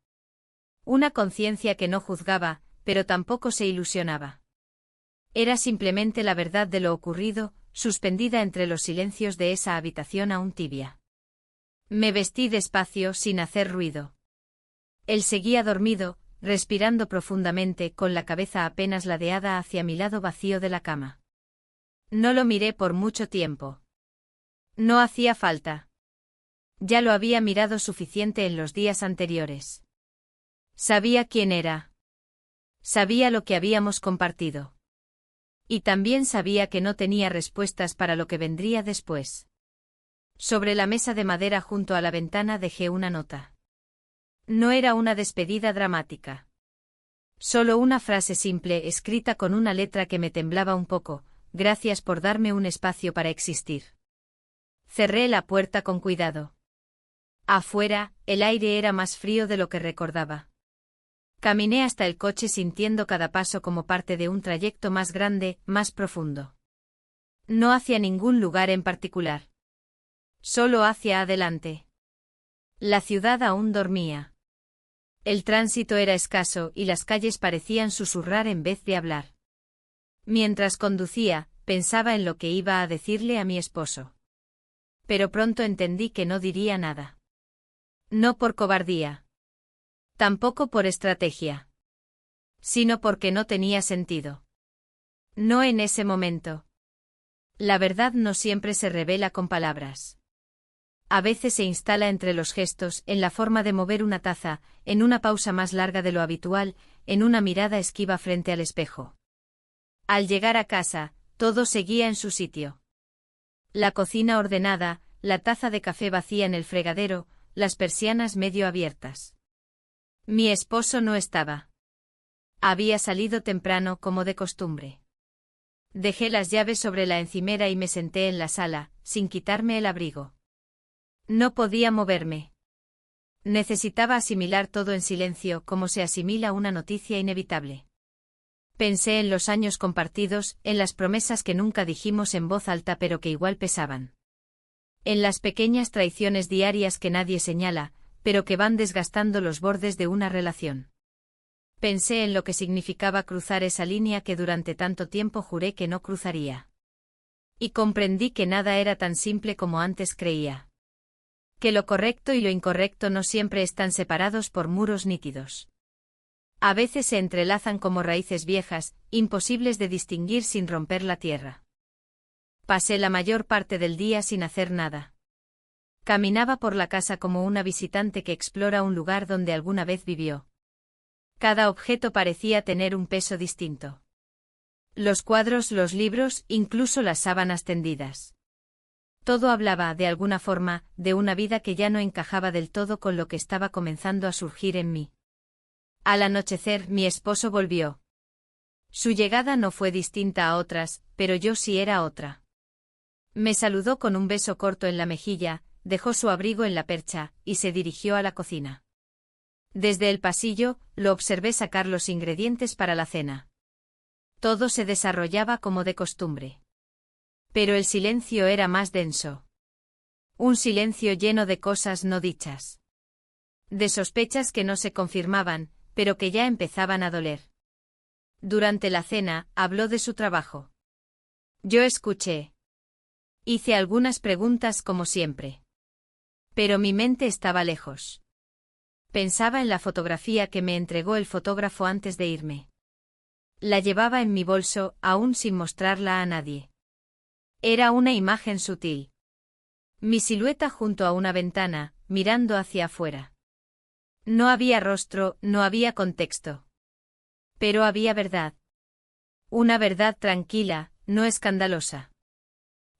Una conciencia que no juzgaba, pero tampoco se ilusionaba. Era simplemente la verdad de lo ocurrido, suspendida entre los silencios de esa habitación aún tibia. Me vestí despacio, sin hacer ruido. Él seguía dormido, respirando profundamente, con la cabeza apenas ladeada hacia mi lado vacío de la cama. No lo miré por mucho tiempo. No hacía falta. Ya lo había mirado suficiente en los días anteriores. Sabía quién era. Sabía lo que habíamos compartido. Y también sabía que no tenía respuestas para lo que vendría después. Sobre la mesa de madera junto a la ventana dejé una nota. No era una despedida dramática. Solo una frase simple escrita con una letra que me temblaba un poco: gracias por darme un espacio para existir. Cerré la puerta con cuidado. Afuera, el aire era más frío de lo que recordaba. Caminé hasta el coche sintiendo cada paso como parte de un trayecto más grande, más profundo. No hacia ningún lugar en particular. Solo hacia adelante. La ciudad aún dormía. El tránsito era escaso y las calles parecían susurrar en vez de hablar. Mientras conducía, pensaba en lo que iba a decirle a mi esposo. Pero pronto entendí que no diría nada. No por cobardía. Tampoco por estrategia. Sino porque no tenía sentido. No en ese momento. La verdad no siempre se revela con palabras. A veces se instala entre los gestos, en la forma de mover una taza, en una pausa más larga de lo habitual, en una mirada esquiva frente al espejo. Al llegar a casa, todo seguía en su sitio. La cocina ordenada, la taza de café vacía en el fregadero, las persianas medio abiertas. Mi esposo no estaba. Había salido temprano como de costumbre. Dejé las llaves sobre la encimera y me senté en la sala, sin quitarme el abrigo. No podía moverme. Necesitaba asimilar todo en silencio, como se asimila una noticia inevitable. Pensé en los años compartidos, en las promesas que nunca dijimos en voz alta pero que igual pesaban. En las pequeñas traiciones diarias que nadie señala, pero que van desgastando los bordes de una relación. Pensé en lo que significaba cruzar esa línea que durante tanto tiempo juré que no cruzaría. Y comprendí que nada era tan simple como antes creía. Que lo correcto y lo incorrecto no siempre están separados por muros nítidos. A veces se entrelazan como raíces viejas, imposibles de distinguir sin romper la tierra. Pasé la mayor parte del día sin hacer nada. Caminaba por la casa como una visitante que explora un lugar donde alguna vez vivió. Cada objeto parecía tener un peso distinto. Los cuadros, los libros, incluso las sábanas tendidas. Todo hablaba, de alguna forma, de una vida que ya no encajaba del todo con lo que estaba comenzando a surgir en mí. Al anochecer, mi esposo volvió. Su llegada no fue distinta a otras, pero yo sí era otra. Me saludó con un beso corto en la mejilla, dejó su abrigo en la percha, y se dirigió a la cocina. Desde el pasillo, lo observé sacar los ingredientes para la cena. Todo se desarrollaba como de costumbre. Pero el silencio era más denso. Un silencio lleno de cosas no dichas. De sospechas que no se confirmaban, pero que ya empezaban a doler. Durante la cena, habló de su trabajo. Yo escuché. Hice algunas preguntas como siempre. Pero mi mente estaba lejos. Pensaba en la fotografía que me entregó el fotógrafo antes de irme. La llevaba en mi bolso, aún sin mostrarla a nadie. Era una imagen sutil. Mi silueta junto a una ventana, mirando hacia afuera. No había rostro, no había contexto. Pero había verdad. Una verdad tranquila, no escandalosa.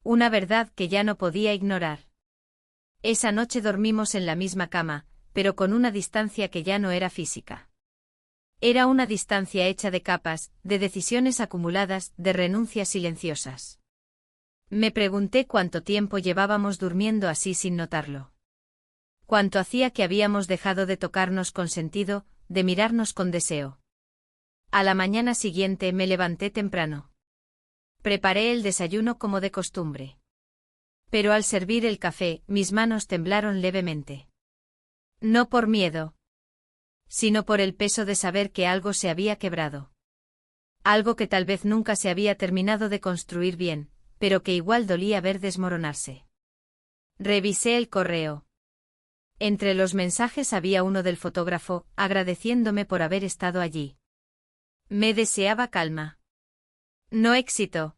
Una verdad que ya no podía ignorar. Esa noche dormimos en la misma cama, pero con una distancia que ya no era física. Era una distancia hecha de capas, de decisiones acumuladas, de renuncias silenciosas. Me pregunté cuánto tiempo llevábamos durmiendo así sin notarlo. Cuánto hacía que habíamos dejado de tocarnos con sentido, de mirarnos con deseo. A la mañana siguiente me levanté temprano. Preparé el desayuno como de costumbre. Pero al servir el café, mis manos temblaron levemente. No por miedo, sino por el peso de saber que algo se había quebrado. Algo que tal vez nunca se había terminado de construir bien, pero que igual dolía ver desmoronarse. Revisé el correo. Entre los mensajes había uno del fotógrafo, agradeciéndome por haber estado allí. Me deseaba calma. No éxito.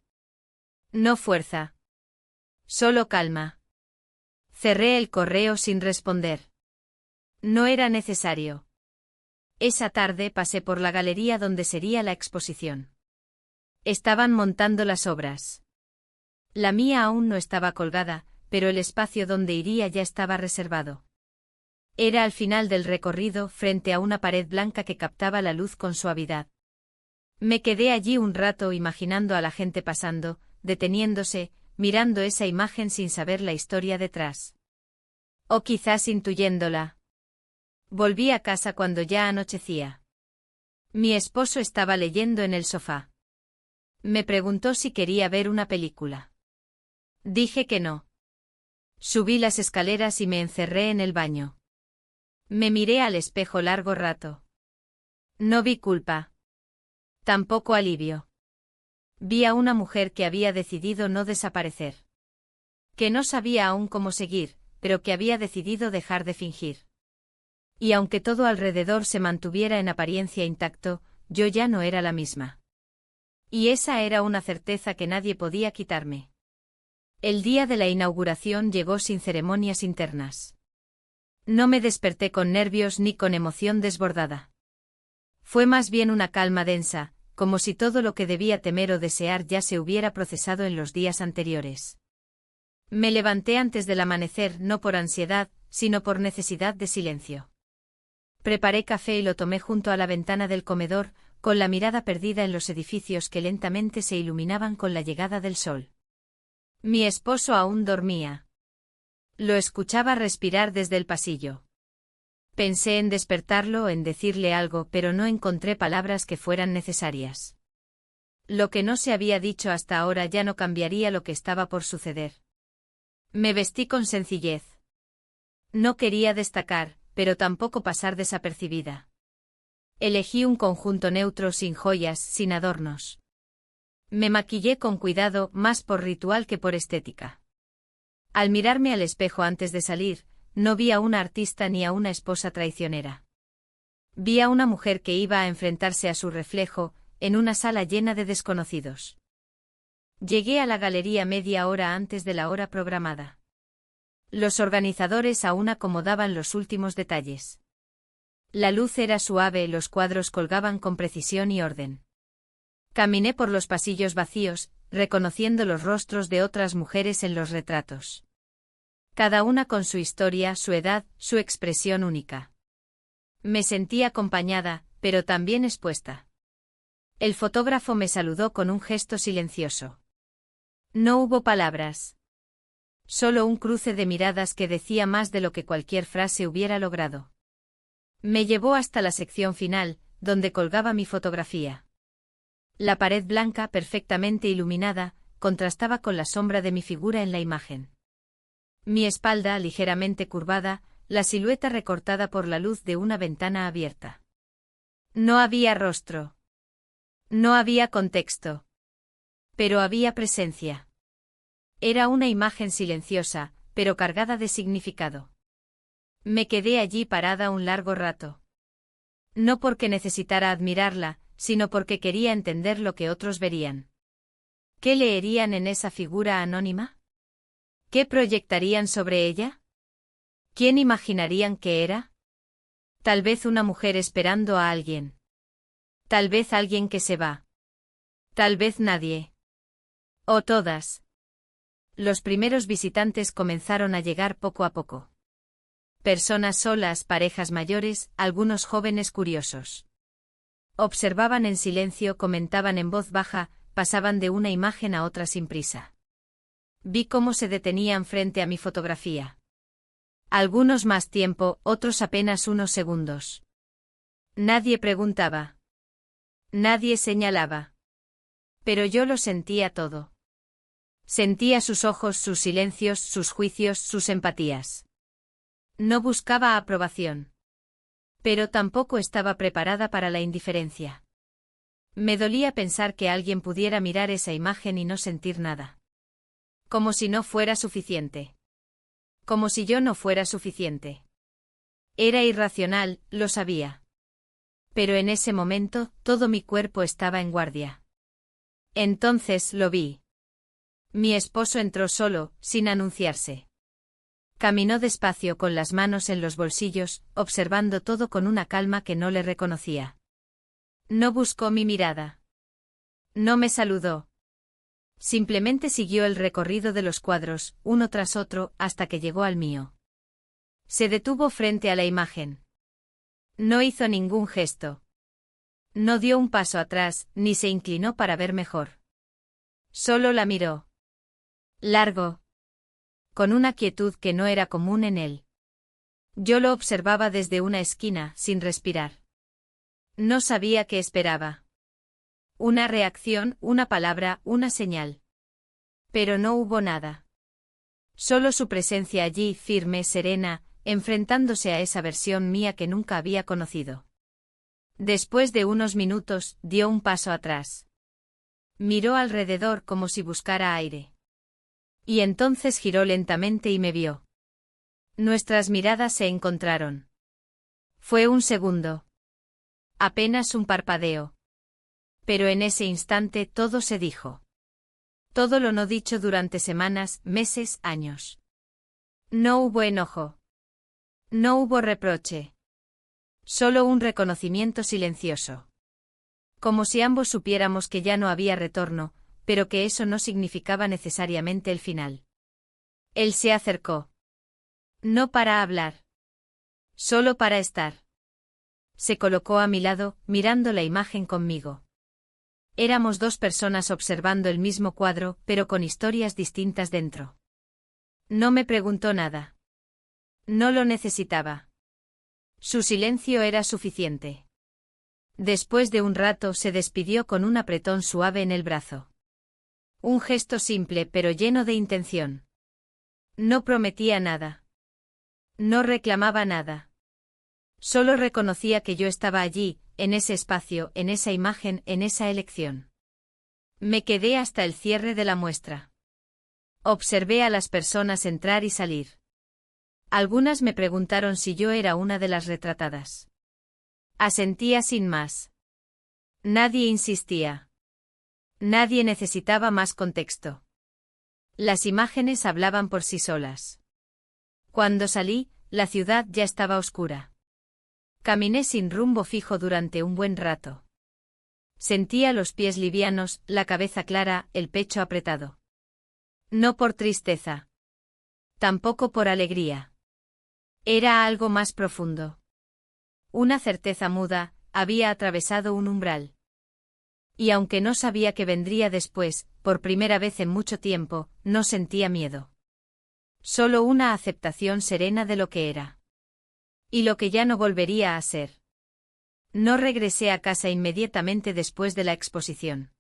No fuerza. Solo calma. Cerré el correo sin responder. No era necesario. Esa tarde pasé por la galería donde sería la exposición. Estaban montando las obras. La mía aún no estaba colgada, pero el espacio donde iría ya estaba reservado. Era al final del recorrido, frente a una pared blanca que captaba la luz con suavidad. Me quedé allí un rato imaginando a la gente pasando, deteniéndose, mirando esa imagen sin saber la historia detrás. O quizás intuyéndola. Volví a casa cuando ya anochecía. Mi esposo estaba leyendo en el sofá. Me preguntó si quería ver una película. Dije que no. Subí las escaleras y me encerré en el baño. Me miré al espejo largo rato. No vi culpa. Tampoco alivio. Vi a una mujer que había decidido no desaparecer. Que no sabía aún cómo seguir, pero que había decidido dejar de fingir. Y aunque todo alrededor se mantuviera en apariencia intacto, yo ya no era la misma. Y esa era una certeza que nadie podía quitarme. El día de la inauguración llegó sin ceremonias internas. No me desperté con nervios ni con emoción desbordada. Fue más bien una calma densa, como si todo lo que debía temer o desear ya se hubiera procesado en los días anteriores. Me levanté antes del amanecer no por ansiedad, sino por necesidad de silencio. Preparé café y lo tomé junto a la ventana del comedor, con la mirada perdida en los edificios que lentamente se iluminaban con la llegada del sol. Mi esposo aún dormía. Lo escuchaba respirar desde el pasillo. Pensé en despertarlo, en decirle algo, pero no encontré palabras que fueran necesarias. Lo que no se había dicho hasta ahora ya no cambiaría lo que estaba por suceder. Me vestí con sencillez. No quería destacar, pero tampoco pasar desapercibida. Elegí un conjunto neutro sin joyas, sin adornos. Me maquillé con cuidado, más por ritual que por estética. Al mirarme al espejo antes de salir, no vi a una artista ni a una esposa traicionera. Vi a una mujer que iba a enfrentarse a su reflejo, en una sala llena de desconocidos. Llegué a la galería media hora antes de la hora programada. Los organizadores aún acomodaban los últimos detalles. La luz era suave, los cuadros colgaban con precisión y orden. Caminé por los pasillos vacíos, reconociendo los rostros de otras mujeres en los retratos. Cada una con su historia, su edad, su expresión única. Me sentí acompañada, pero también expuesta. El fotógrafo me saludó con un gesto silencioso. No hubo palabras. Solo un cruce de miradas que decía más de lo que cualquier frase hubiera logrado. Me llevó hasta la sección final, donde colgaba mi fotografía. La pared blanca, perfectamente iluminada, contrastaba con la sombra de mi figura en la imagen. Mi espalda ligeramente curvada, la silueta recortada por la luz de una ventana abierta. No había rostro. No había contexto. Pero había presencia. Era una imagen silenciosa, pero cargada de significado. Me quedé allí parada un largo rato. No porque necesitara admirarla, sino porque quería entender lo que otros verían. ¿Qué leerían en esa figura anónima? ¿Qué proyectarían sobre ella? ¿Quién imaginarían que era? Tal vez una mujer esperando a alguien. Tal vez alguien que se va. Tal vez nadie. O todas. Los primeros visitantes comenzaron a llegar poco a poco. Personas solas, parejas mayores, algunos jóvenes curiosos. Observaban en silencio, comentaban en voz baja, pasaban de una imagen a otra sin prisa. Vi cómo se detenían frente a mi fotografía. Algunos más tiempo, otros apenas unos segundos. Nadie preguntaba. Nadie señalaba. Pero yo lo sentía todo. Sentía sus ojos, sus silencios, sus juicios, sus empatías. No buscaba aprobación. Pero tampoco estaba preparada para la indiferencia. Me dolía pensar que alguien pudiera mirar esa imagen y no sentir nada. Como si no fuera suficiente. Como si yo no fuera suficiente. Era irracional, lo sabía. Pero en ese momento, todo mi cuerpo estaba en guardia. Entonces lo vi. Mi esposo entró solo, sin anunciarse. Caminó despacio con las manos en los bolsillos, observando todo con una calma que no le reconocía. No buscó mi mirada. No me saludó. Simplemente siguió el recorrido de los cuadros, uno tras otro, hasta que llegó al mío. Se detuvo frente a la imagen. No hizo ningún gesto. No dio un paso atrás, ni se inclinó para ver mejor. Solo la miró. Largo. Con una quietud que no era común en él. Yo lo observaba desde una esquina, sin respirar. No sabía qué esperaba. Una reacción, una palabra, una señal. Pero no hubo nada. Solo su presencia allí, firme, serena, enfrentándose a esa versión mía que nunca había conocido. Después de unos minutos, dio un paso atrás. Miró alrededor como si buscara aire. Y entonces giró lentamente y me vio. Nuestras miradas se encontraron. Fue un segundo. Apenas un parpadeo. Pero en ese instante todo se dijo. Todo lo no dicho durante semanas, meses, años. No hubo enojo. No hubo reproche. Solo un reconocimiento silencioso. Como si ambos supiéramos que ya no había retorno, pero que eso no significaba necesariamente el final. Él se acercó. No para hablar. Solo para estar. Se colocó a mi lado, mirando la imagen conmigo. Éramos dos personas observando el mismo cuadro, pero con historias distintas dentro. No me preguntó nada. No lo necesitaba. Su silencio era suficiente. Después de un rato se despidió con un apretón suave en el brazo. Un gesto simple pero lleno de intención. No prometía nada. No reclamaba nada. Solo reconocía que yo estaba allí, en ese espacio, en esa imagen, en esa elección. Me quedé hasta el cierre de la muestra. Observé a las personas entrar y salir. Algunas me preguntaron si yo era una de las retratadas. Asentía sin más. Nadie insistía. Nadie necesitaba más contexto. Las imágenes hablaban por sí solas. Cuando salí, la ciudad ya estaba oscura. Caminé sin rumbo fijo durante un buen rato. Sentía los pies livianos, la cabeza clara, el pecho apretado. No por tristeza. Tampoco por alegría. Era algo más profundo. Una certeza muda, había atravesado un umbral. Y aunque no sabía qué vendría después, por primera vez en mucho tiempo, no sentía miedo. Solo una aceptación serena de lo que era. Y lo que ya no volvería a ser. No regresé a casa inmediatamente después de la exposición.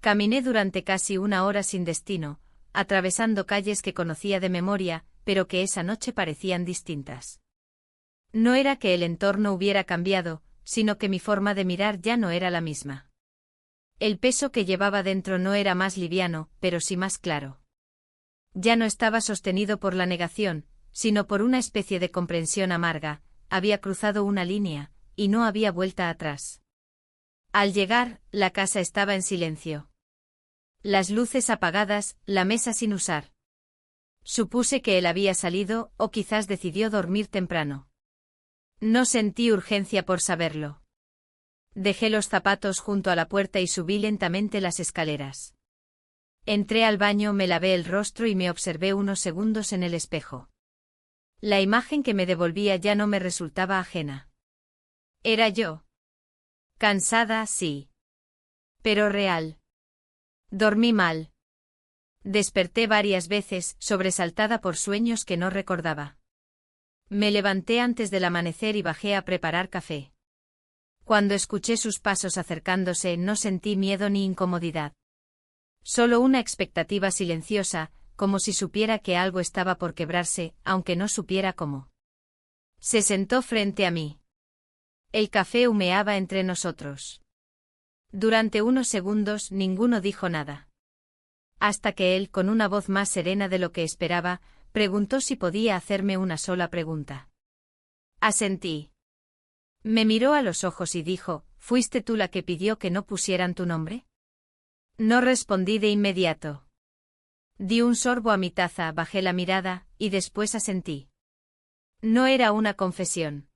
Caminé durante casi una hora sin destino, atravesando calles que conocía de memoria, pero que esa noche parecían distintas. No era que el entorno hubiera cambiado, sino que mi forma de mirar ya no era la misma. El peso que llevaba dentro no era más liviano, pero sí más claro. Ya no estaba sostenido por la negación, sino por una especie de comprensión amarga, había cruzado una línea, y no había vuelta atrás. Al llegar, la casa estaba en silencio. Las luces apagadas, la mesa sin usar. Supuse que él había salido, o quizás decidió dormir temprano. No sentí urgencia por saberlo. Dejé los zapatos junto a la puerta y subí lentamente las escaleras. Entré al baño, me lavé el rostro y me observé unos segundos en el espejo. La imagen que me devolvía ya no me resultaba ajena. Era yo. Cansada, sí. Pero real. Dormí mal. Desperté varias veces, sobresaltada por sueños que no recordaba. Me levanté antes del amanecer y bajé a preparar café. Cuando escuché sus pasos acercándose no sentí miedo ni incomodidad. Solo una expectativa silenciosa, como si supiera que algo estaba por quebrarse, aunque no supiera cómo. Se sentó frente a mí. El café humeaba entre nosotros. Durante unos segundos ninguno dijo nada. Hasta que él, con una voz más serena de lo que esperaba, preguntó si podía hacerme una sola pregunta. Asentí. Me miró a los ojos y dijo, ¿fuiste tú la que pidió que no pusieran tu nombre? No respondí de inmediato. Di un sorbo a mi taza, bajé la mirada, y después asentí. No era una confesión.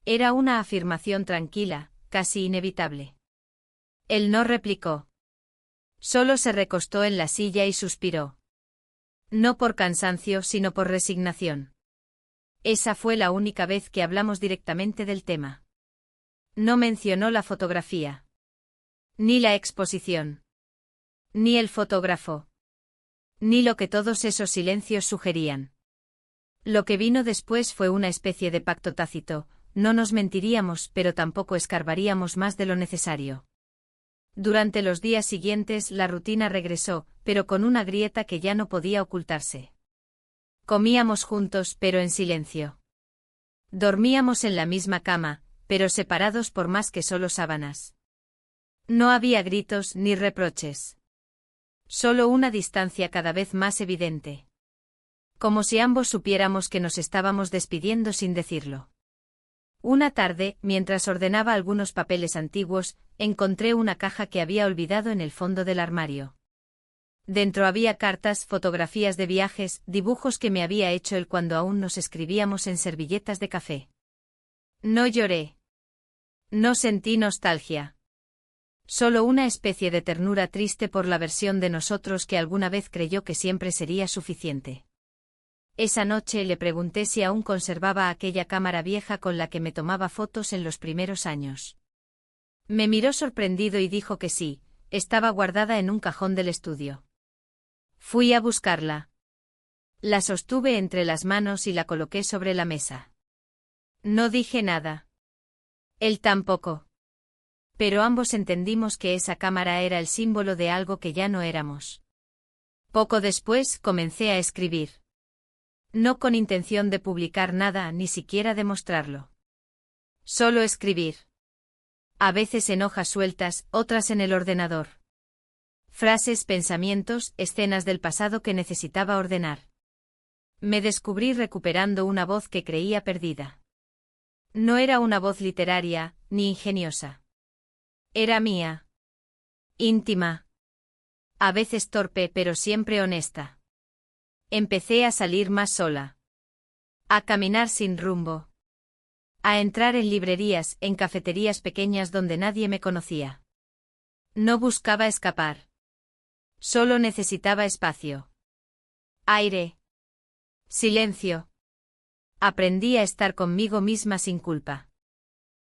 Era una afirmación tranquila, casi inevitable. Él no replicó. Solo se recostó en la silla y suspiró. No por cansancio, sino por resignación. Esa fue la única vez que hablamos directamente del tema. No mencionó la fotografía. Ni la exposición. Ni el fotógrafo. Ni lo que todos esos silencios sugerían. Lo que vino después fue una especie de pacto tácito, no nos mentiríamos pero tampoco escarbaríamos más de lo necesario. Durante los días siguientes la rutina regresó, pero con una grieta que ya no podía ocultarse. Comíamos juntos pero en silencio. Dormíamos en la misma cama, pero separados por más que solo sábanas. No había gritos ni reproches. Solo una distancia cada vez más evidente. Como si ambos supiéramos que nos estábamos despidiendo sin decirlo. Una tarde, mientras ordenaba algunos papeles antiguos, encontré una caja que había olvidado en el fondo del armario. Dentro había cartas, fotografías de viajes, dibujos que me había hecho él cuando aún nos escribíamos en servilletas de café. No lloré. No sentí nostalgia. Solo una especie de ternura triste por la versión de nosotros que alguna vez creyó que siempre sería suficiente. Esa noche le pregunté si aún conservaba aquella cámara vieja con la que me tomaba fotos en los primeros años. Me miró sorprendido y dijo que sí, estaba guardada en un cajón del estudio. Fui a buscarla. La sostuve entre las manos y la coloqué sobre la mesa. No dije nada. Él tampoco. Pero ambos entendimos que esa cámara era el símbolo de algo que ya no éramos. Poco después comencé a escribir. No con intención de publicar nada, ni siquiera de mostrarlo. Solo escribir. A veces en hojas sueltas, otras en el ordenador. Frases, pensamientos, escenas del pasado que necesitaba ordenar. Me descubrí recuperando una voz que creía perdida. No era una voz literaria, ni ingeniosa. Era mía. Íntima. A veces torpe, pero siempre honesta. Empecé a salir más sola. A caminar sin rumbo. A entrar en librerías, en cafeterías pequeñas donde nadie me conocía. No buscaba escapar. Solo necesitaba espacio. Aire. Silencio. Aprendí a estar conmigo misma sin culpa.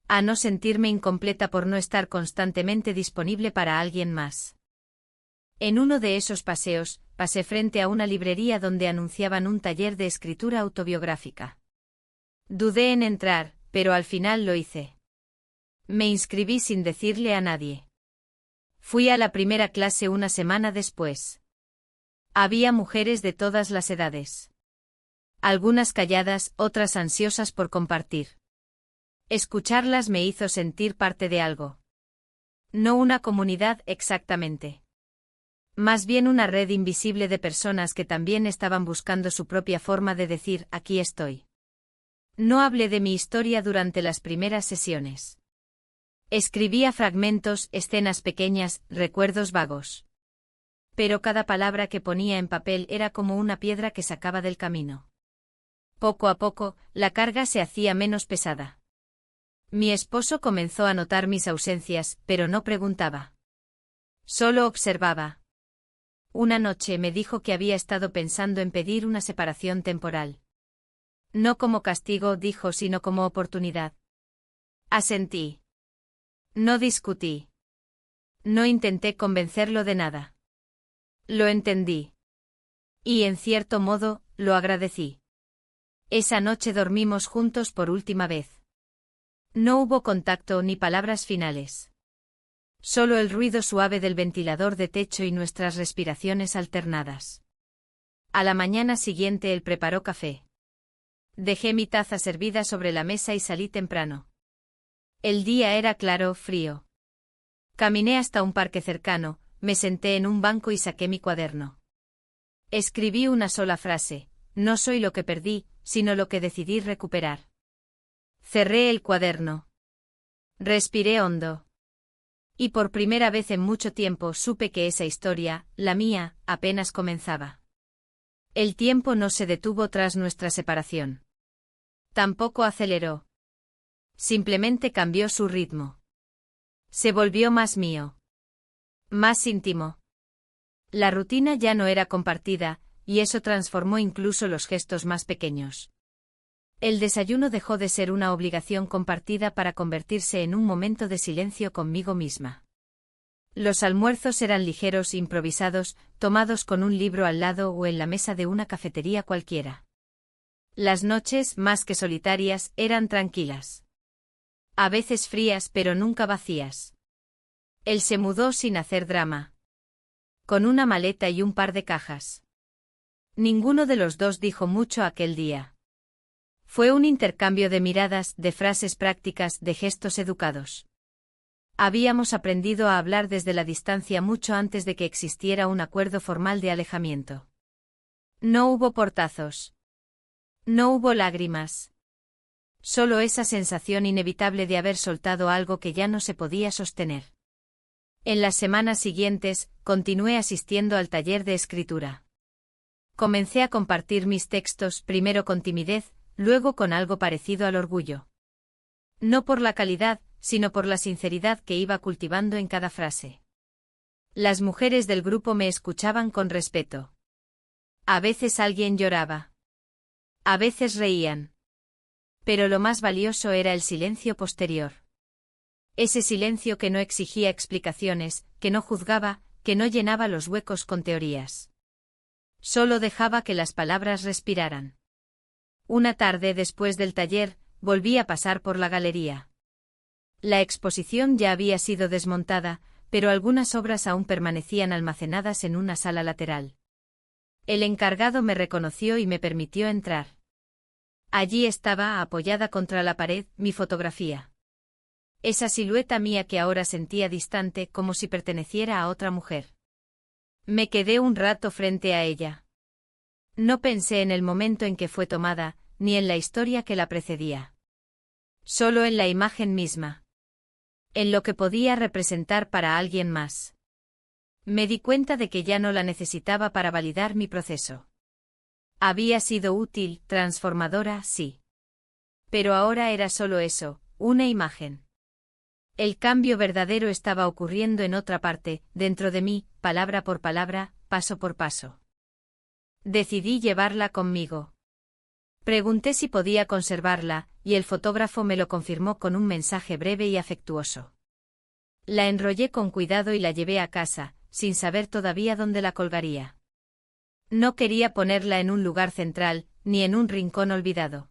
A no sentirme incompleta por no estar constantemente disponible para alguien más. En uno de esos paseos, pasé frente a una librería donde anunciaban un taller de escritura autobiográfica. Dudé en entrar, pero al final lo hice. Me inscribí sin decirle a nadie. Fui a la primera clase una semana después. Había mujeres de todas las edades. Algunas calladas, otras ansiosas por compartir. Escucharlas me hizo sentir parte de algo. No una comunidad exactamente. Más bien una red invisible de personas que también estaban buscando su propia forma de decir, aquí estoy. No hablé de mi historia durante las primeras sesiones. Escribía fragmentos, escenas pequeñas, recuerdos vagos. Pero cada palabra que ponía en papel era como una piedra que sacaba del camino. Poco a poco, la carga se hacía menos pesada. Mi esposo comenzó a notar mis ausencias, pero no preguntaba. Solo observaba. Una noche me dijo que había estado pensando en pedir una separación temporal. No como castigo, dijo, sino como oportunidad. Asentí. No discutí. No intenté convencerlo de nada. Lo entendí. Y en cierto modo, lo agradecí. Esa noche dormimos juntos por última vez. No hubo contacto ni palabras finales. Solo el ruido suave del ventilador de techo y nuestras respiraciones alternadas. A la mañana siguiente él preparó café. Dejé mi taza servida sobre la mesa y salí temprano. El día era claro, frío. Caminé hasta un parque cercano, me senté en un banco y saqué mi cuaderno. Escribí una sola frase: no soy lo que perdí, sino lo que decidí recuperar. Cerré el cuaderno. Respiré hondo. Y por primera vez en mucho tiempo supe que esa historia, la mía, apenas comenzaba. El tiempo no se detuvo tras nuestra separación. Tampoco aceleró. Simplemente cambió su ritmo. Se volvió más mío. Más íntimo. La rutina ya no era compartida, y eso transformó incluso los gestos más pequeños. El desayuno dejó de ser una obligación compartida para convertirse en un momento de silencio conmigo misma. Los almuerzos eran ligeros, improvisados, tomados con un libro al lado o en la mesa de una cafetería cualquiera. Las noches, más que solitarias, eran tranquilas. A veces frías pero nunca vacías. Él se mudó sin hacer drama. Con una maleta y un par de cajas. Ninguno de los dos dijo mucho aquel día. Fue un intercambio de miradas, de frases prácticas, de gestos educados. Habíamos aprendido a hablar desde la distancia mucho antes de que existiera un acuerdo formal de alejamiento. No hubo portazos. No hubo lágrimas. Solo esa sensación inevitable de haber soltado algo que ya no se podía sostener. En las semanas siguientes, continué asistiendo al taller de escritura. Comencé a compartir mis textos, primero con timidez, luego con algo parecido al orgullo. No por la calidad, sino por la sinceridad que iba cultivando en cada frase. Las mujeres del grupo me escuchaban con respeto. A veces alguien lloraba. A veces reían. Pero lo más valioso era el silencio posterior. Ese silencio que no exigía explicaciones, que no juzgaba, que no llenaba los huecos con teorías. Solo dejaba que las palabras respiraran. Una tarde después del taller, volví a pasar por la galería. La exposición ya había sido desmontada, pero algunas obras aún permanecían almacenadas en una sala lateral. El encargado me reconoció y me permitió entrar. Allí estaba, apoyada contra la pared, mi fotografía. Esa silueta mía que ahora sentía distante, como si perteneciera a otra mujer. Me quedé un rato frente a ella. No pensé en el momento en que fue tomada, ni en la historia que la precedía. Solo en la imagen misma. En lo que podía representar para alguien más. Me di cuenta de que ya no la necesitaba para validar mi proceso. Había sido útil, transformadora, sí. Pero ahora era solo eso, una imagen. El cambio verdadero estaba ocurriendo en otra parte, dentro de mí, palabra por palabra, paso por paso. Decidí llevarla conmigo. Pregunté si podía conservarla, y el fotógrafo me lo confirmó con un mensaje breve y afectuoso. La enrollé con cuidado y la llevé a casa, sin saber todavía dónde la colgaría. No quería ponerla en un lugar central, ni en un rincón olvidado.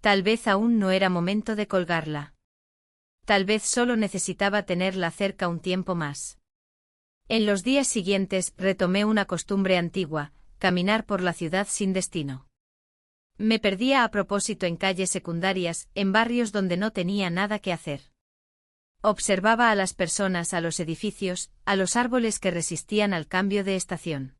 Tal vez aún no era momento de colgarla. Tal vez solo necesitaba tenerla cerca un tiempo más. En los días siguientes retomé una costumbre antigua, caminar por la ciudad sin destino. Me perdía a propósito en calles secundarias, en barrios donde no tenía nada que hacer. Observaba a las personas, a los edificios, a los árboles que resistían al cambio de estación.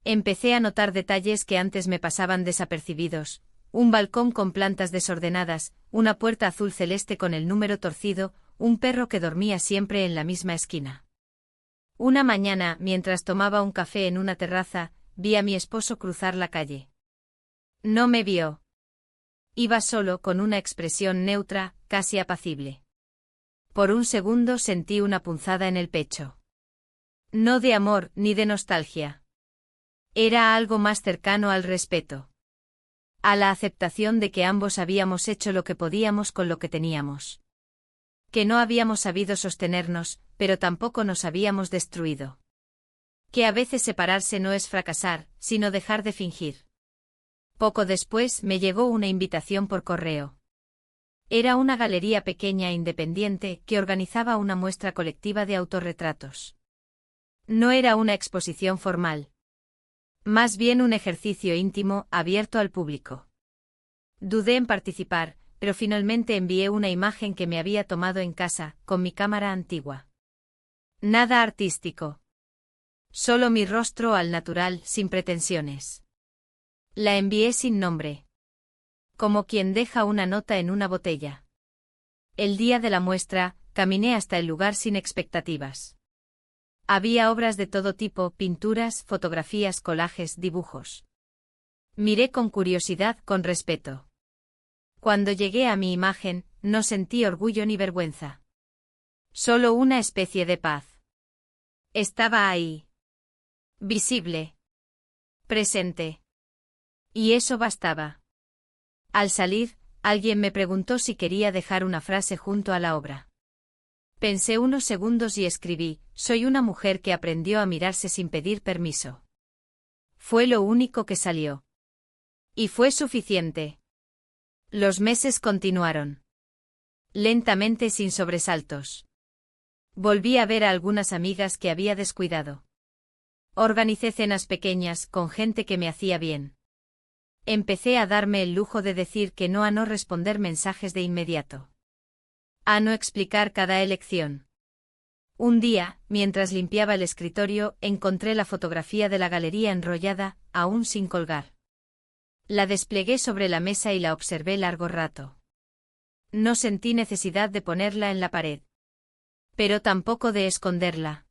Empecé a notar detalles que antes me pasaban desapercibidos: un balcón con plantas desordenadas, una puerta azul celeste con el número torcido, un perro que dormía siempre en la misma esquina. Una mañana, mientras tomaba un café en una terraza, vi a mi esposo cruzar la calle. No me vio. Iba solo, con una expresión neutra, casi apacible. Por un segundo sentí una punzada en el pecho. No de amor, ni de nostalgia. Era algo más cercano al respeto. A la aceptación de que ambos habíamos hecho lo que podíamos con lo que teníamos. Que no habíamos sabido sostenernos, pero tampoco nos habíamos destruido. Que a veces separarse no es fracasar, sino dejar de fingir. Poco después me llegó una invitación por correo. Era una galería pequeña e independiente que organizaba una muestra colectiva de autorretratos. No era una exposición formal. Más bien un ejercicio íntimo, abierto al público. Dudé en participar, pero finalmente envié una imagen que me había tomado en casa, con mi cámara antigua. Nada artístico. Solo mi rostro al natural, sin pretensiones. La envié sin nombre. Como quien deja una nota en una botella. El día de la muestra, caminé hasta el lugar sin expectativas. Había obras de todo tipo, pinturas, fotografías, collages, dibujos. Miré con curiosidad, con respeto. Cuando llegué a mi imagen, no sentí orgullo ni vergüenza. Solo una especie de paz. Estaba ahí. Visible. Presente. Y eso bastaba. Al salir, alguien me preguntó si quería dejar una frase junto a la obra. Pensé unos segundos y escribí: soy una mujer que aprendió a mirarse sin pedir permiso. Fue lo único que salió. Y fue suficiente. Los meses continuaron. Lentamente, sin sobresaltos. Volví a ver a algunas amigas que había descuidado. Organicé cenas pequeñas con gente que me hacía bien. Empecé a darme el lujo de decir que no, a no responder mensajes de inmediato. A no explicar cada elección. Un día, mientras limpiaba el escritorio, encontré la fotografía de la galería enrollada, aún sin colgar. La desplegué sobre la mesa y la observé largo rato. No sentí necesidad de ponerla en la pared. Pero tampoco de esconderla.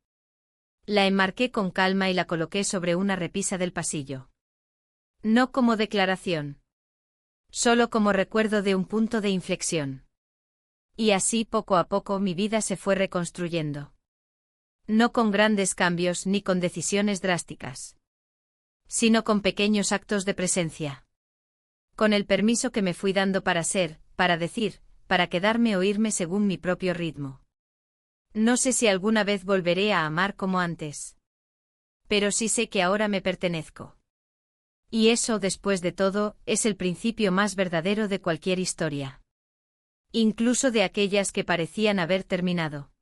La enmarqué con calma y la coloqué sobre una repisa del pasillo. No como declaración. Solo como recuerdo de un punto de inflexión. Y así, poco a poco, mi vida se fue reconstruyendo. No con grandes cambios ni con decisiones drásticas. Sino con pequeños actos de presencia. Con el permiso que me fui dando para ser, para decir, para quedarme o irme según mi propio ritmo. No sé si alguna vez volveré a amar como antes. Pero sí sé que ahora me pertenezco. Y eso, después de todo, es el principio más verdadero de cualquier historia. Incluso de aquellas que parecían haber terminado.